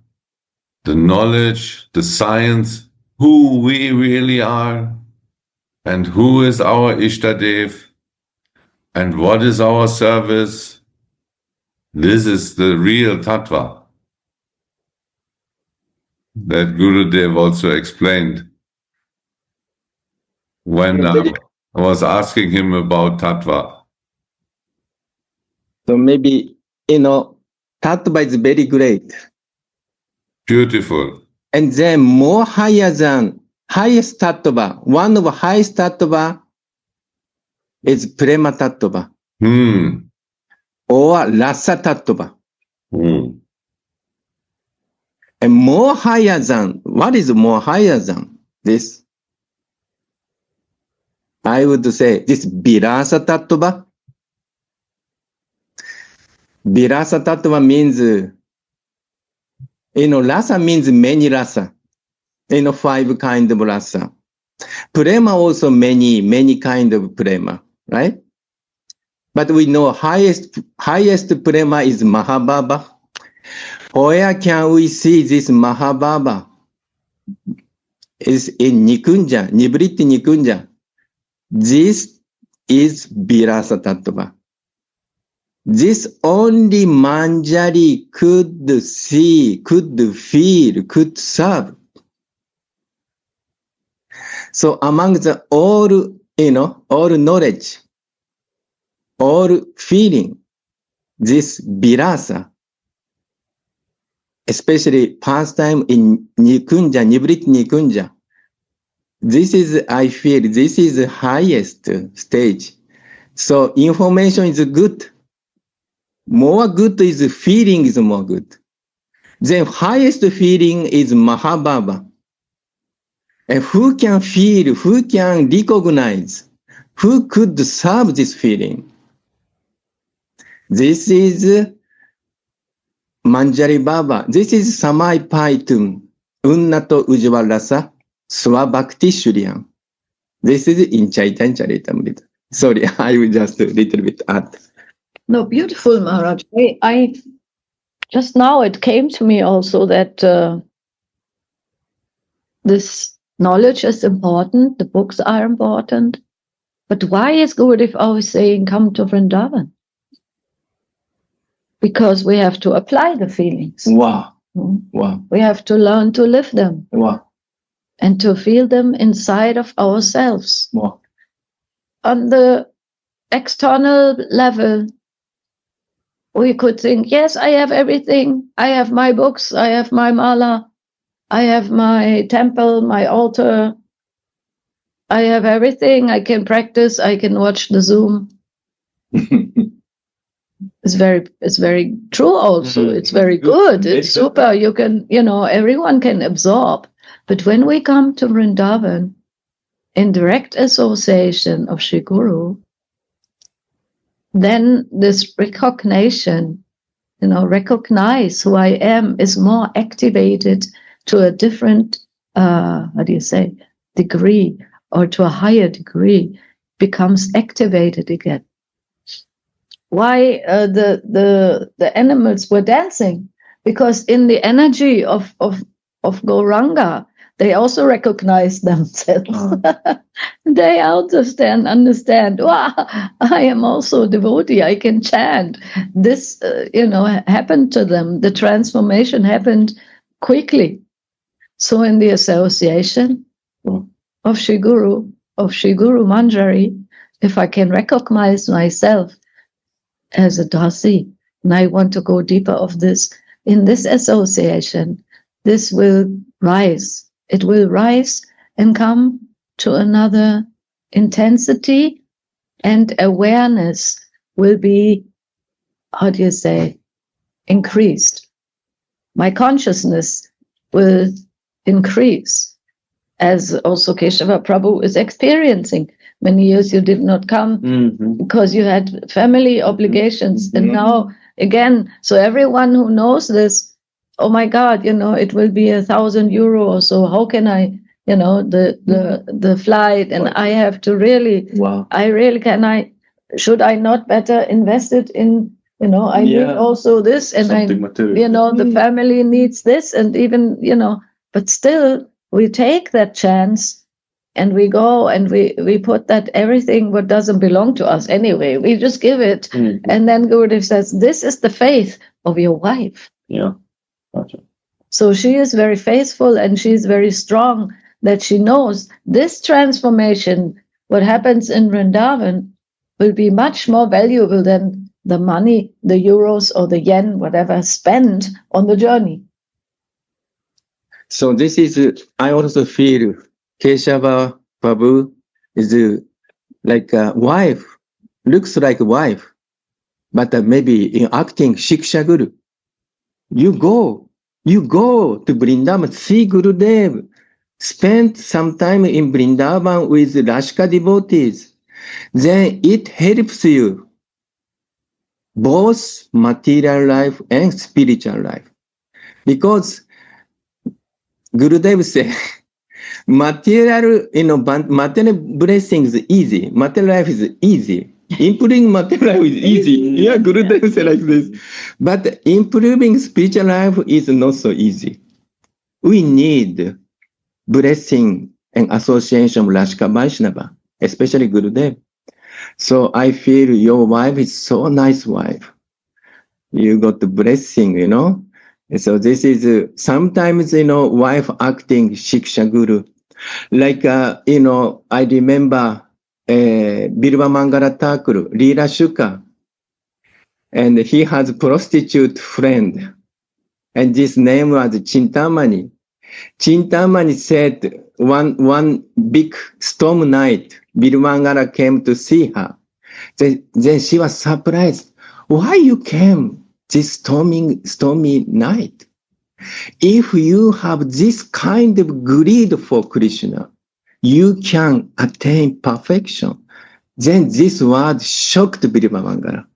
the knowledge, the science, who we really are, and who is our Ishtadev, and what is our service. This is the real tattva that Gurudev also explained when I was asking him about tattva. So maybe, tattva is very great. Beautiful. And then more higher than highest tattva, one of the highest tattva is prema tattva or rasa tattva. And more higher than, what is more higher than this? I would say this Vilasa tattva. Vilasa tattva means, rasa means many rasa. 5 kind of rasa. Prema also many kind of prema, right? But we know highest prema is Mahabhava. Where can we see this Mahabhava? Is in Nikunja, Nivritti Nikunja. This is Vilasa tattva. This only Manjari could see, could feel, could serve. So among the all knowledge, all feeling, this Vilasa, especially pastime in Nikunja, Nivritti Nikunja, this is, I feel, this is the highest stage. So information is good. More good is feeling is more good. Then highest feeling is Mahabhava. And who can feel, who can recognize, who could serve this feeling? This is Manjari Baba. This is Samai Paitum, Unnato Ujvalasa, Swabhakti Shuryam. This is in Chaitanya Charitamrita. Sorry, I will just a little bit add. No, beautiful, Maharaj. I just now it came to me also that this knowledge is important, the books are important, but why is Gurudev always saying, come to Vrindavan? Because we have to apply the feelings. Wow. Wow. We have to learn to live them. Wow. And to feel them inside of ourselves. Wow. On the external level, we could think, yes, I have everything. I have my books, I have my mala, I have my temple, my altar. I have everything. I can practice, I can watch the Zoom. It's very true also. It's very good. It's super. You can, everyone can absorb. But when we come to Vrindavan, in direct association of Shri Guru, then this recognition, recognize who I am is more activated to a different, degree, or to a higher degree, becomes activated again. why the animals were dancing, because in the energy of Gauranga, they also recognize themselves. They understand. Wow, I am also a devotee. I can chant. This, happened to them. The transformation happened quickly. So in the association of Shri Guru Manjari, if I can recognize myself as a dasi, and I want to go deeper of this, in this association, this will rise. It will rise and come to another intensity, and awareness will be, increased. My consciousness will increase, as also Keshava Prabhu is experiencing. Many years you did not come because you had family obligations, and now again. So everyone who knows this, oh my God, it will be €1,000 or so. How can I, the flight, and I have to really, should I not better invest it in, I need also this, and the family needs this, and even, but still we take that chance. And we go and we put that everything what doesn't belong to us anyway, we just give it. And then Gurudev says, this is the faith of your wife. Yeah. Gotcha. So she is very faithful, and she is very strong, that she knows this transformation, what happens in Vrindavan, will be much more valuable than the money, the euros or the yen, whatever, spent on the journey. So this is, I also feel Keshava Prabhu is like a wife, looks like a wife, but maybe in acting Shiksha Guru. You go to Vrindavan, see Gurudev, spend some time in Vrindavan with Rashka devotees. Then it helps you both material life and spiritual life. Because Gurudev said, material blessing is easy. Material life is easy. Improving material life is easy. Yeah, Gurudev said like this. But improving spiritual life is not so easy. We need blessing and association of Rashka Vaishnava, especially Gurudev. So I feel your wife is so nice wife. You got the blessing, So this is sometimes, wife acting Shiksha Guru. Like, I remember Bilva Mangala Thakur, Leela Shuka, and he has a prostitute friend, and this name was Chintamani. Chintamani said one big storm night, Bilva Mangala came to see her. Then she was surprised. Why you came this stormy night? If you have this kind of greed for Krishna, you can attain perfection. Then this word shocked Bilva Mangala.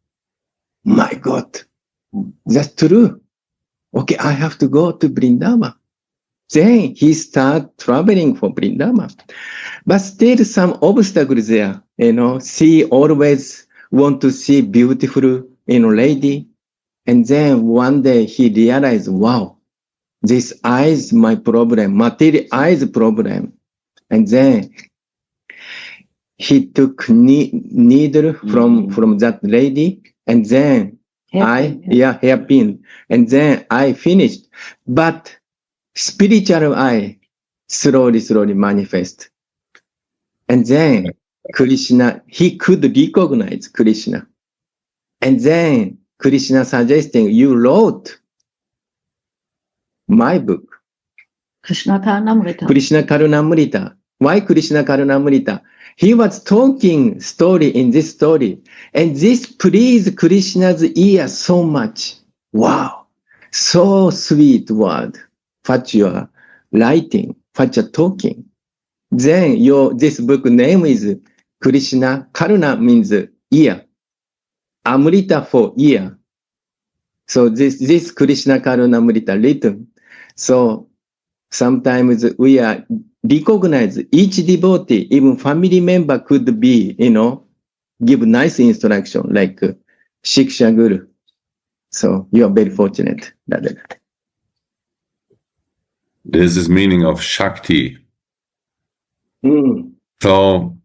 My God, that's true. Okay, I have to go to Vrindavan. Then he started traveling for Vrindavan. But still some obstacles there, She always want to see beautiful, lady. And then one day he realized, wow, this eyes my problem, material eyes problem. And then he took needle from that lady, and then hairpin, and then I finished. But spiritual eye slowly manifest. And then Krishna, he could recognize Krishna. And then Krishna suggesting, you wrote my book. Krishna Karunamrita. Krishna Karunamrita. Why Krishna Karunamrita? He was talking story in this story. And this pleased Krishna's ear so much. Wow. So sweet word. What you are writing, what you are talking. Then this book name is Krishna. Karuna means ear. Amrita for ear. So this Krishna Karunamrita written. So sometimes we are recognize each devotee, even family member could be, give nice instruction like Shiksha Guru. So you are very fortunate. This is meaning of Shakti. Mm. So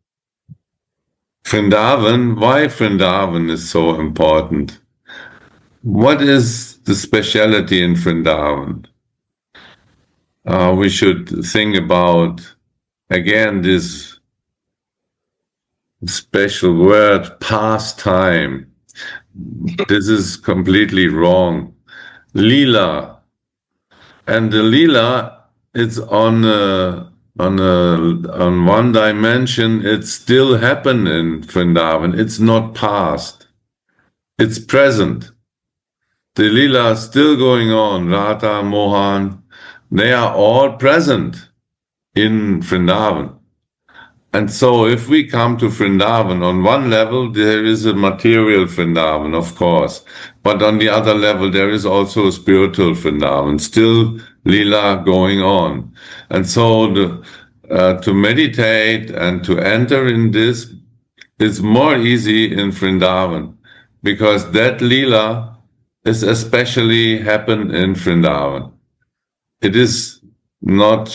Vrindavan, why Vrindavan is so important? What is the speciality in Vrindavan? We should think about, again, this special word, pastime. This is completely wrong. Lila. And the lila, it's on one dimension, it still happen in Vrindavan. It's not past. It's present. The lila is still going on. Radha, Mohan, they are all present in Vrindavan. And so if we come to Vrindavan, on one level, there is a material Vrindavan, of course. But on the other level, there is also a spiritual Vrindavan, still lila going on. And so to meditate and to enter in this is more easy in Vrindavan, because that lila is especially happened in Vrindavan. It is not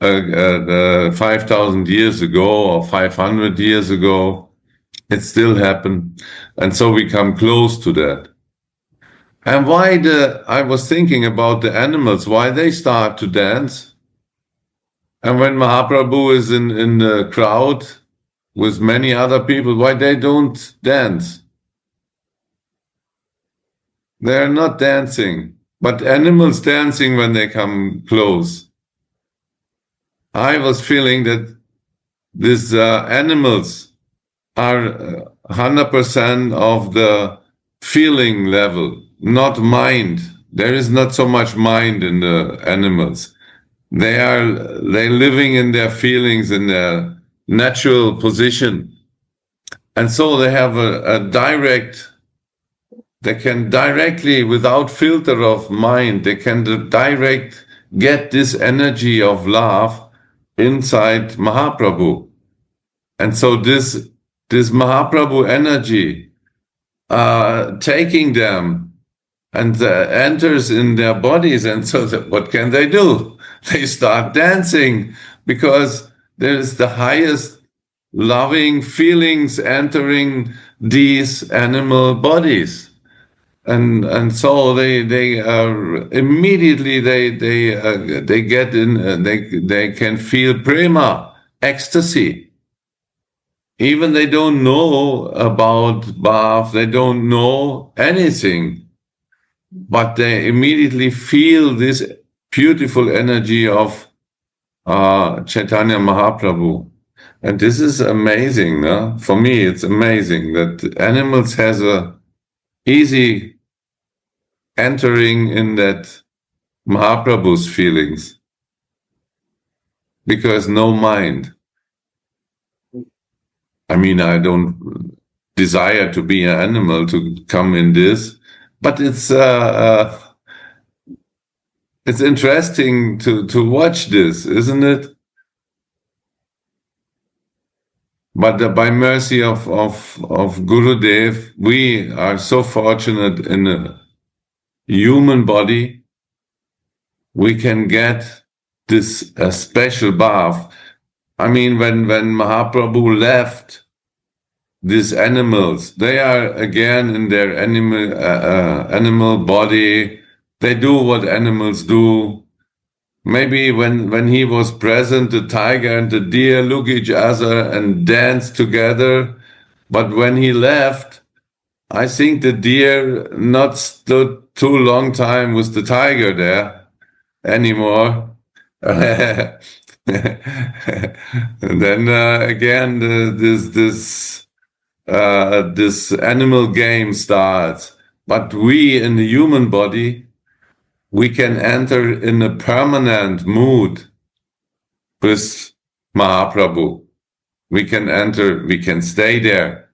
5,000 years ago or 500 years ago. It still happened. And so we come close to that. And I was thinking about the animals, why they start to dance. And when Mahaprabhu is in the crowd with many other people, why they don't dance? They're not dancing, but animals dancing when they come close. I was feeling that these animals are 100% of the feeling level, not mind. There is not so much mind in the animals. They're living in their feelings, in their natural position. And so they have they can directly, without filter of mind, they can get this energy of love inside Mahaprabhu. And so this Mahaprabhu energy taking them and enters in their bodies. And so what can they do? They start dancing, because there is the highest loving feelings entering these animal bodies. And so they immediately they get in, they can feel prema, ecstasy. Even they don't know about bhav, they don't know anything, but they immediately feel this beautiful energy of Chaitanya Mahaprabhu. And this is amazing, no? For me, it's amazing that animals has a easy entering in that Mahaprabhu's feelings, because no mind. I mean, I don't desire to be an animal to come in this, but it's interesting to watch this, isn't it? But by mercy of Gurudev, we are so fortunate in a human body. We can get this special bhav. I mean, when Mahaprabhu left these animals, they are again in their animal body. They do what animals do. Maybe when he was present, the tiger and the deer look each other and dance together. But when he left, I think the deer not stood too long time with the tiger there anymore. And then again, this animal game starts. But we in the human body, we can enter in a permanent mood with Mahaprabhu. We can enter, we can stay there,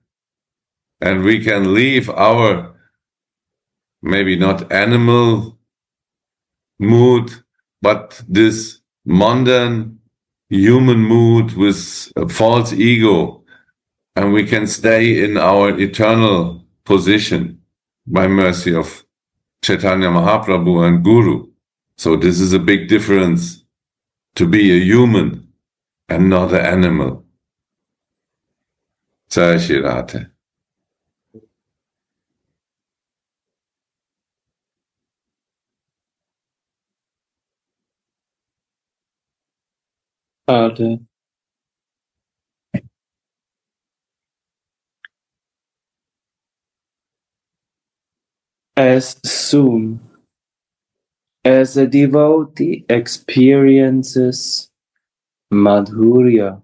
and we can leave our maybe not animal mood, but this mundane human mood with a false ego, and we can stay in our eternal position by mercy of Chaitanya Mahaprabhu and Guru. So this is a big difference, to be a human and not an animal. Jai Shri Radha. Radha. As soon as a devotee experiences Madhurya,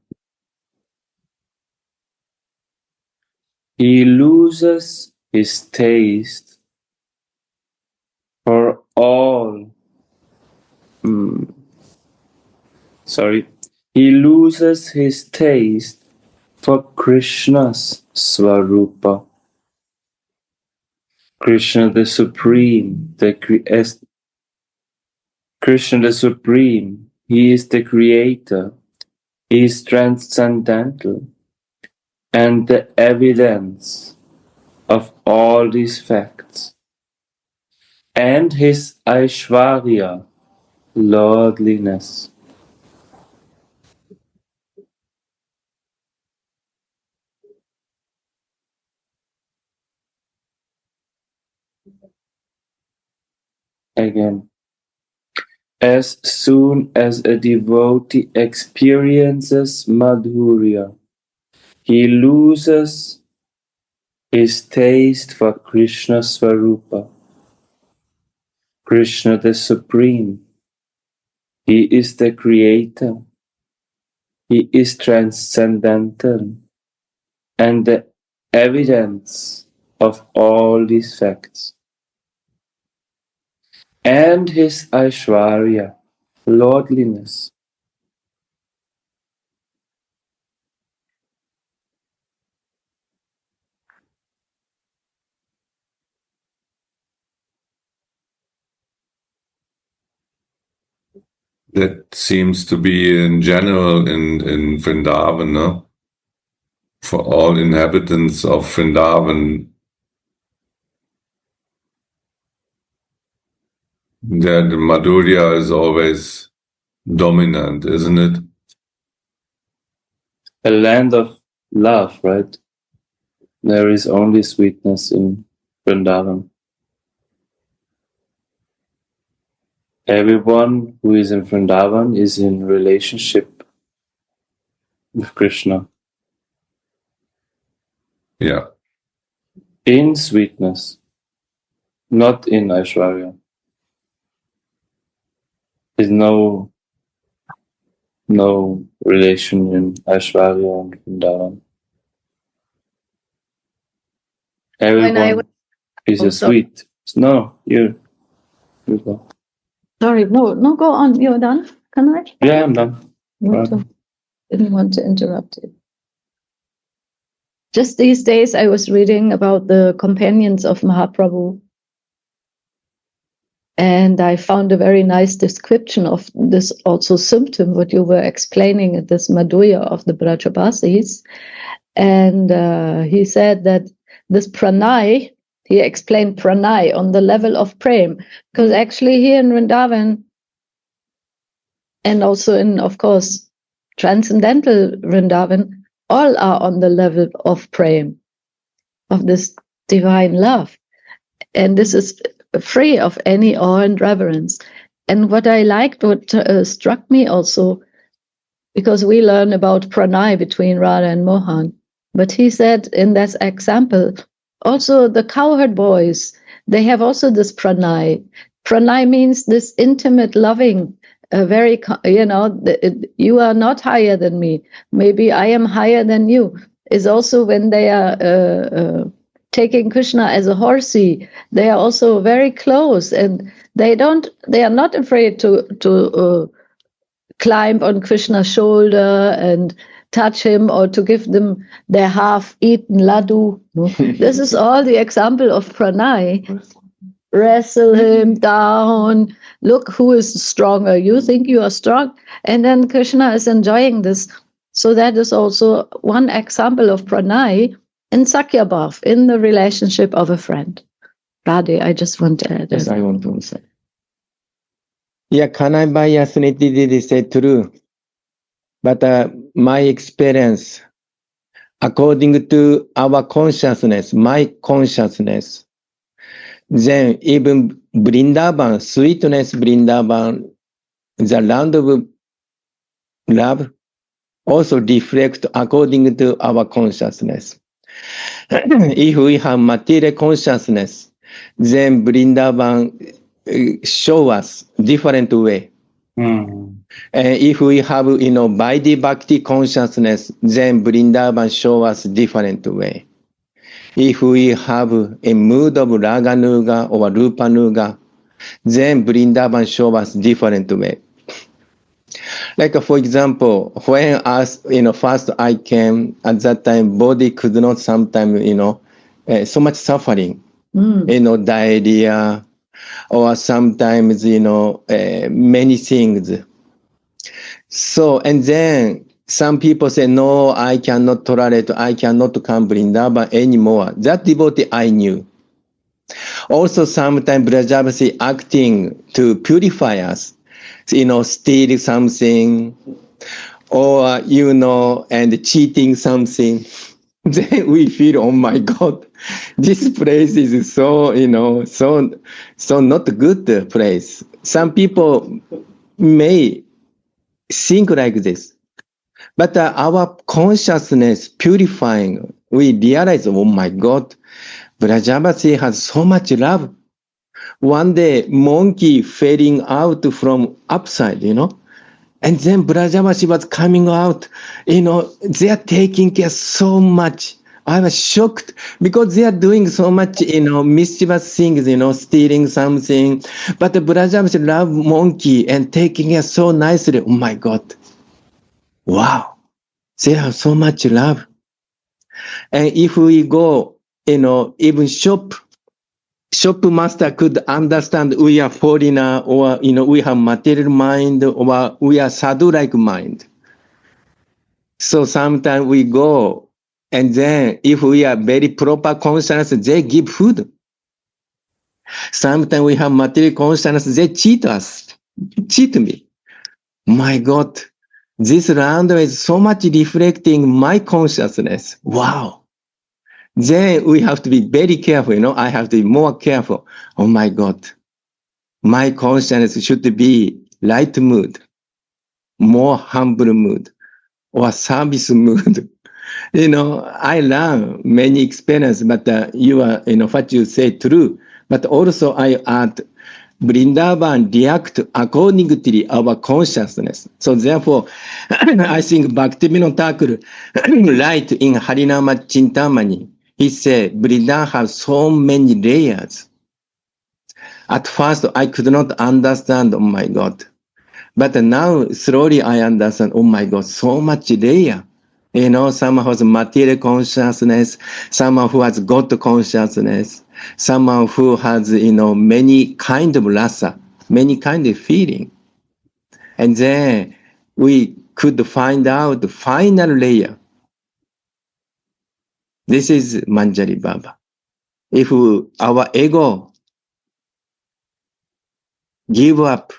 he loses his taste for all. He loses his taste for Krishna's Swarupa. Krishna the Supreme, Krishna the Supreme, He is the Creator, He is transcendental, and the evidence of all these facts. And His Aishwarya, lordliness. Again. As soon as a devotee experiences Madhurya, he loses his taste for Krishna Swarupa, Krishna the Supreme. He is the Creator. He is transcendental and the evidence of all these facts. And his Aishwarya, lordliness. That seems to be in general in Vrindavan, no? For all inhabitants of Vrindavan, that Madhurya is always dominant, isn't it? A land of love, right? There is only sweetness in Vrindavan. Everyone who is in Vrindavan is in relationship with Krishna. Yeah. In sweetness, not in Aishwarya. There's no relation in Aishwarya and Vrindavan. Everyone is a sweet. No, you go. Sorry, no, go on. You're done? Can I? Yeah, I'm done. Didn't want to interrupt you. Just these days, I was reading about the companions of Mahaprabhu. And I found a very nice description of this also symptom, what you were explaining at this Madhurya of the Brajabasis. And he said that this pranay, he explained pranay on the level of prem, because actually here in Vrindavan, and also in, of course, transcendental Vrindavan, all are on the level of prem, of this divine love. And this is free of any awe and reverence. And what I liked, what struck me also, because we learn about pranay between Radha and Mohan, but he said in this example, also the cowherd boys, they have also this pranay. Pranay means this intimate loving, very, you are not higher than me. Maybe I am higher than you. Is also when they are taking Krishna as a horsey, they are also very close, and they are not afraid to climb on Krishna's shoulder and touch him, or to give them their half-eaten laddu. This is all the example of pranay. Wrestle him down. Look who is stronger. You think you are strong, and then Krishna is enjoying this. So that is also one example of pranay. in Sakya Bhav, in the relationship of a friend. Radhe, I just want to add. Yes, I want to say. Yeah, Kanai Bayasniti did say true. But my experience, according to our consciousness, my consciousness, then even Vrindavan, sweetness Vrindavan, the land of love, also reflect according to our consciousness. If we have material consciousness, then Vrindavan show us different way. Mm. And if we have, Vaidhi Bhakti consciousness, then Vrindavan show us different way. If we have a mood of Raganuga or Rupanuga, then Vrindavan show us different way. Like for example, when first I came, at that time, body could not sometimes, so much suffering, diarrhea, or sometimes, many things. So, and then some people say, no, I cannot tolerate, I cannot come Vrindavan anymore. That devotee I knew. Also, sometimes Brajavasi acting to purify us, steal something, or, and cheating something. Then we feel, oh my God, this place is so, so not good place. Some people may think like this. But our consciousness purifying, we realize, oh my God, Brajavasi has so much love. One day, monkey falling out from upside, and then Brajavasi was coming out, they are taking care so much. I was shocked because they are doing so much, mischievous things, stealing something. But the Brajavasi love monkey and taking care so nicely. Oh my God. Wow. They have so much love. And if we go, even shop master could understand we are foreigner, or, we have material mind, or we are sadhu-like mind. So sometimes we go, and then if we are very proper conscious, they give food. Sometimes we have material consciousness, they cheat us, cheat me. My God, this round is so much reflecting my consciousness. Wow. Then we have to be very careful, I have to be more careful. Oh my God, my consciousness should be light mood, more humble mood, or service mood. I learn many experiences, but you are, what you say true. But also I add, Vrindavan react according to our consciousness. So therefore, I think Bhaktivinoda Thakur write in Harinama Chintamani, he said, Vrindavan has so many layers. At first, I could not understand, oh my God. But now, slowly I understand, oh my God, so much layer. Someone who has material consciousness, someone who has God consciousness, someone who has, many kind of rasa, many kind of feeling. And then we could find out the final layer. This is Manjari Baba. If our ego give up,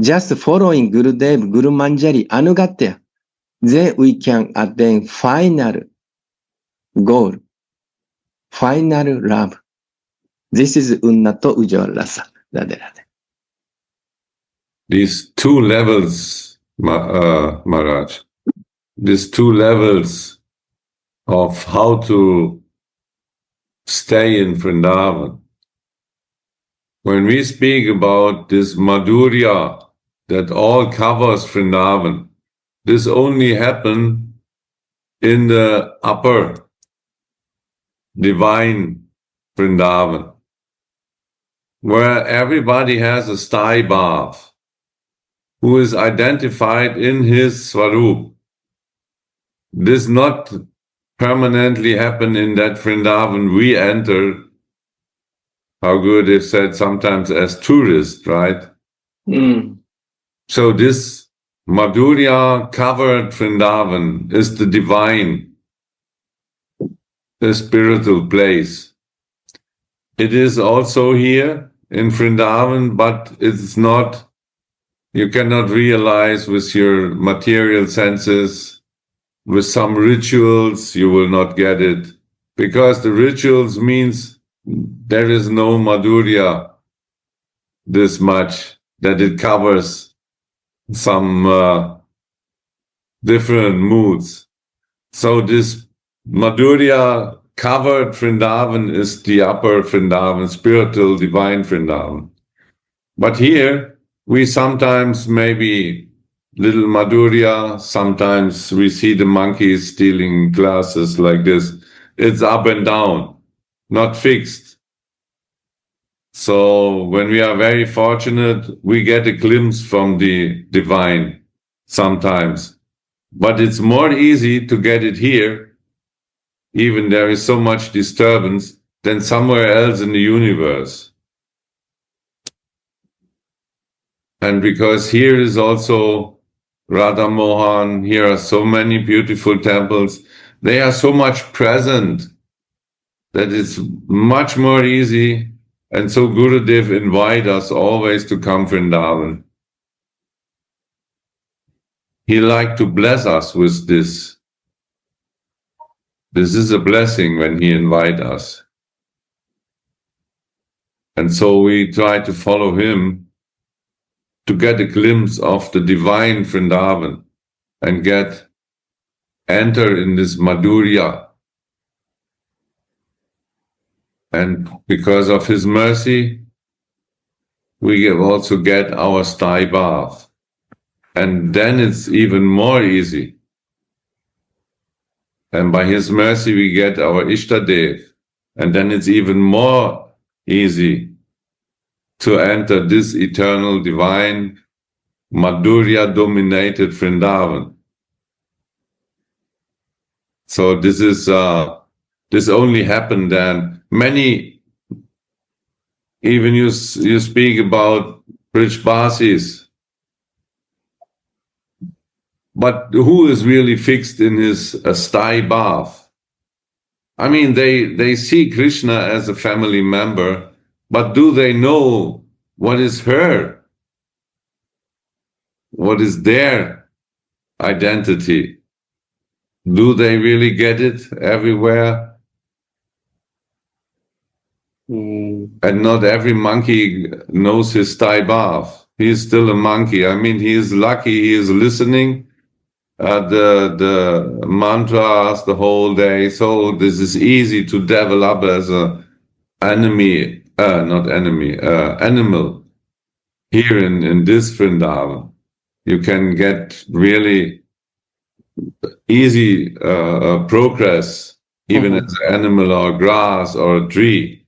just following Gurudev, Guru Manjari, Anugatya, then we can attain final goal, final love. This is Unnato Ujjwala Rasa. Radhe Radhe. These two levels, Maharaj, these two levels of how to stay in Vrindavan. When we speak about this Madhurya that all covers Vrindavan, this only happened in the upper divine Vrindavan, where everybody has a sthai bhav, who is identified in his swarup. This not permanently happen in that Vrindavan we enter, how good is said, sometimes as tourists, right? Mm. So this Madhurya covered Vrindavan is the divine a spiritual place. It is also here in Vrindavan, but it's not, you cannot realize with your material senses. With some rituals, you will not get it, because the rituals means there is no Madhurya this much, that it covers some different moods. So this Madhurya covered Vrindavan is the upper Vrindavan, spiritual, divine Vrindavan. But here, we sometimes maybe little Madhurya, sometimes we see the monkeys stealing glasses like this. It's up and down, not fixed. So when we are very fortunate, we get a glimpse from the divine sometimes. But it's more easy to get it here, even there is so much disturbance, than somewhere else in the universe. And because here is also Radha Mohan, here are so many beautiful temples, they are so much present that it's much more easy. And so Gurudev invite us always to come Vrindavan. He liked to bless us with this. This is a blessing when he invite us. And so we try to follow him to get a glimpse of the divine Vrindavan and enter in this Madhurya. And because of his mercy, we also get our sty bath. And then it's even more easy. And by his mercy, we get our Ishtadev. And then it's even more easy to enter this eternal, divine, Madhurya-dominated Vrindavan. So this only happened then. Many, even you speak about Brijbasis, but who is really fixed in his sty bath? I mean, they see Krishna as a family member, but do they know what is her? What is their identity? Do they really get it everywhere? And not every monkey knows his sty bath. He is still a monkey. I mean, he is lucky he is listening the mantras the whole day. So this is easy to develop as a animal here in this Vrindavan. You can get really easy progress, even as an animal or grass or a tree.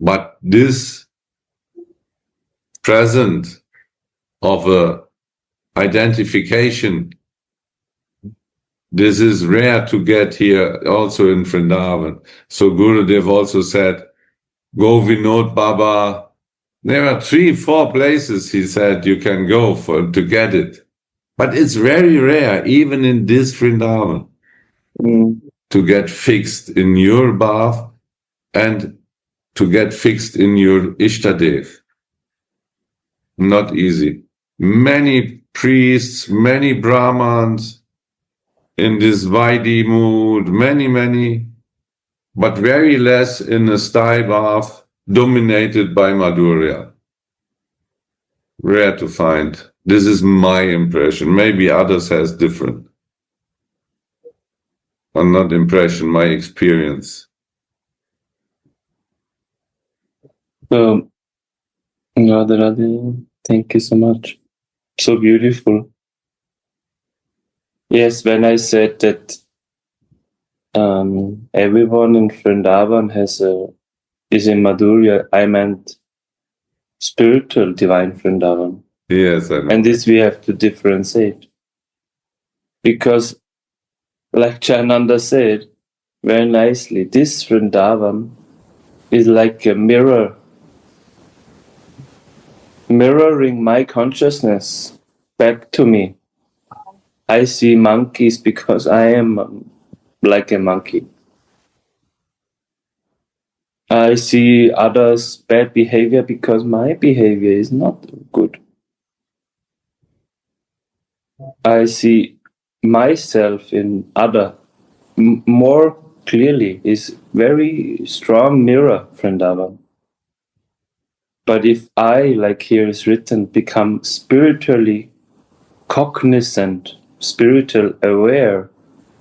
But this present of a identification, this is rare to get here also in Vrindavan. So Gurudev also said, go Vinod Baba. There are 3-4 places, he said, you can go to get it. But it's very rare, even in this Vrindavan, to get fixed in your bath and to get fixed in your Ishtadev. Not easy. Many priests, many Brahmans in this Vaidi mood, many, but very less in a sty bath dominated by Madhurya. Rare to find. This is my impression. Maybe others has different. Or not impression, my experience. Radha Radha, thank you so much. So beautiful. Yes, when I said that everyone in Vrindavan is in Madhurya, I meant spiritual divine Vrindavan. Yes, I know. And this we have to differentiate. Because, like Chananda said very nicely, this Vrindavan is like a mirror, mirroring my consciousness back to me. I see monkeys because I am like a monkey. I see others' bad behavior because my behavior is not good. I see myself in other more clearly. Is very strong mirror, Vrindavan. But if I, like here is written, become spiritually cognizant, spiritual aware,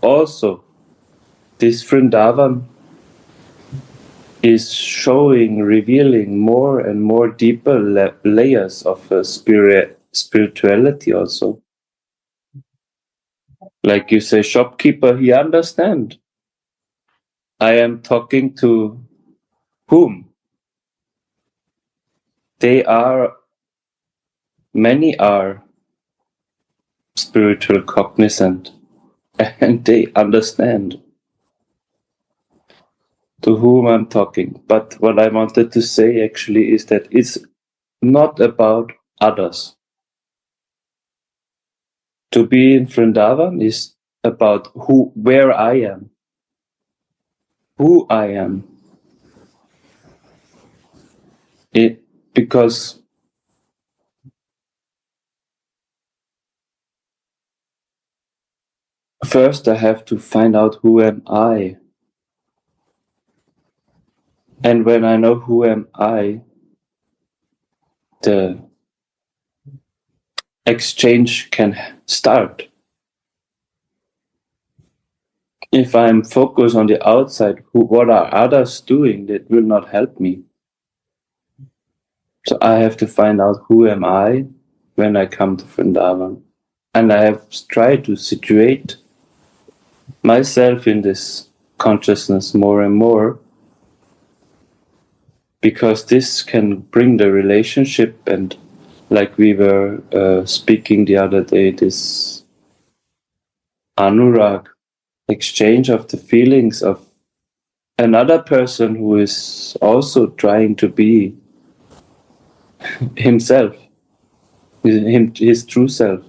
also this Vrindavan is showing, revealing more and more deeper layers of spirituality also. Like you say, shopkeeper, he understand. I am talking to whom? Many are spiritual cognizant and they understand to whom I'm talking. But what I wanted to say actually is that it's not about others. To be in Vrindavan is about where I am, who I am. Because first I have to find out who am I. And when I know who am I, the exchange can start. If I'm focused on the outside, what are others doing, that will not help me. So I have to find out who am I when I come to Vrindavan. And I have tried to situate myself in this consciousness more and more, because this can bring the relationship, and like we were speaking the other day, this anurag, exchange of the feelings of another person who is also trying to be himself, his true self.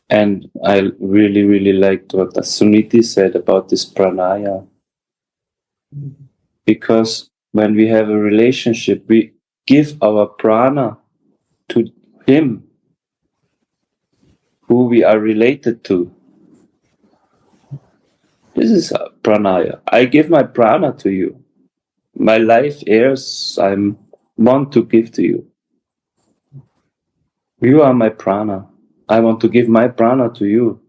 And I really, really liked what Suniti said about this pranaya. Because when we have a relationship, we give our prana to him who we are related to. This is pranaya. I give my prana to you. My life heirs I want to give to you. You are my prana. I want to give my prana to you.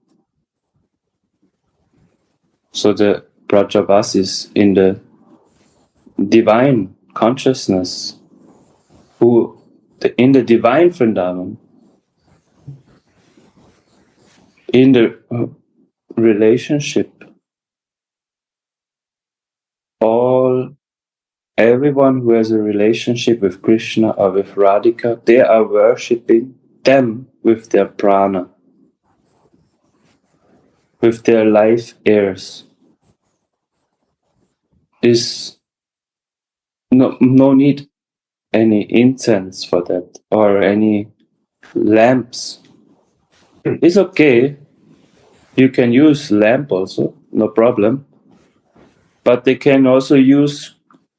So the Brajavasis in the divine consciousness, in the divine Vrindavan, in the relationship, everyone who has a relationship with Krishna or with Radhika, they are worshipping them with their prana, with their life heirs. Is no need any incense for that or any lamps. It's okay. You can use lamp also, no problem. But they can also use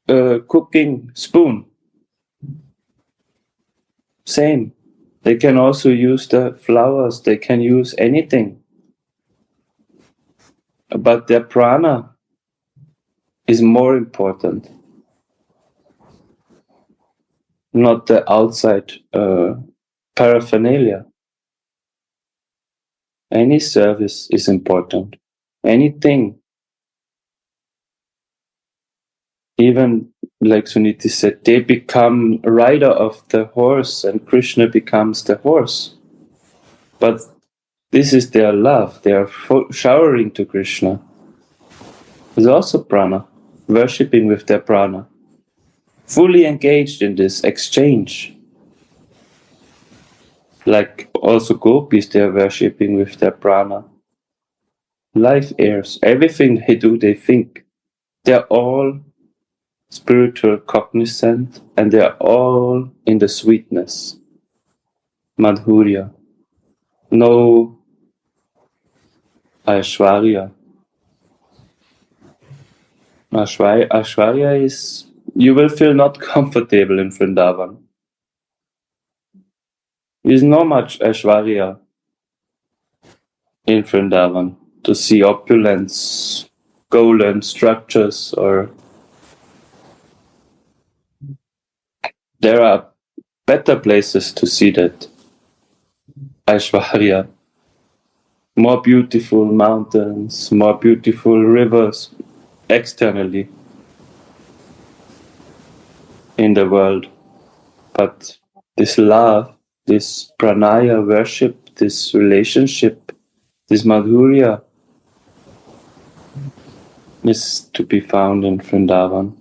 a cooking spoon. Same. They can also use the flowers. They can use anything. But their prana is more important. Not the outside paraphernalia. Any service is important. Anything. Even like Suniti said, they become a rider of the horse and Krishna becomes the horse. But this is their love. They are showering to Krishna. It's also prana, worshipping with their prana. Fully engaged in this exchange. Like also gopis, they are worshipping with their prana. Life heirs, everything they do, they think. They're all spiritual cognizant and they're all in the sweetness. Madhurya. No Aishwarya. Aishwarya is, you will feel not comfortable in Vrindavan. There is not much Aishwarya in Vrindavan to see opulence, golden structures, or there are better places to see that Aishwarya. More beautiful mountains, more beautiful rivers externally in the world. But this love, this pranaya worship, this relationship, this Madhurya is to be found in Vrindavan.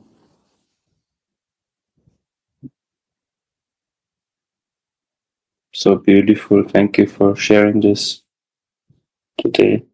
So beautiful. Thank you for sharing this today.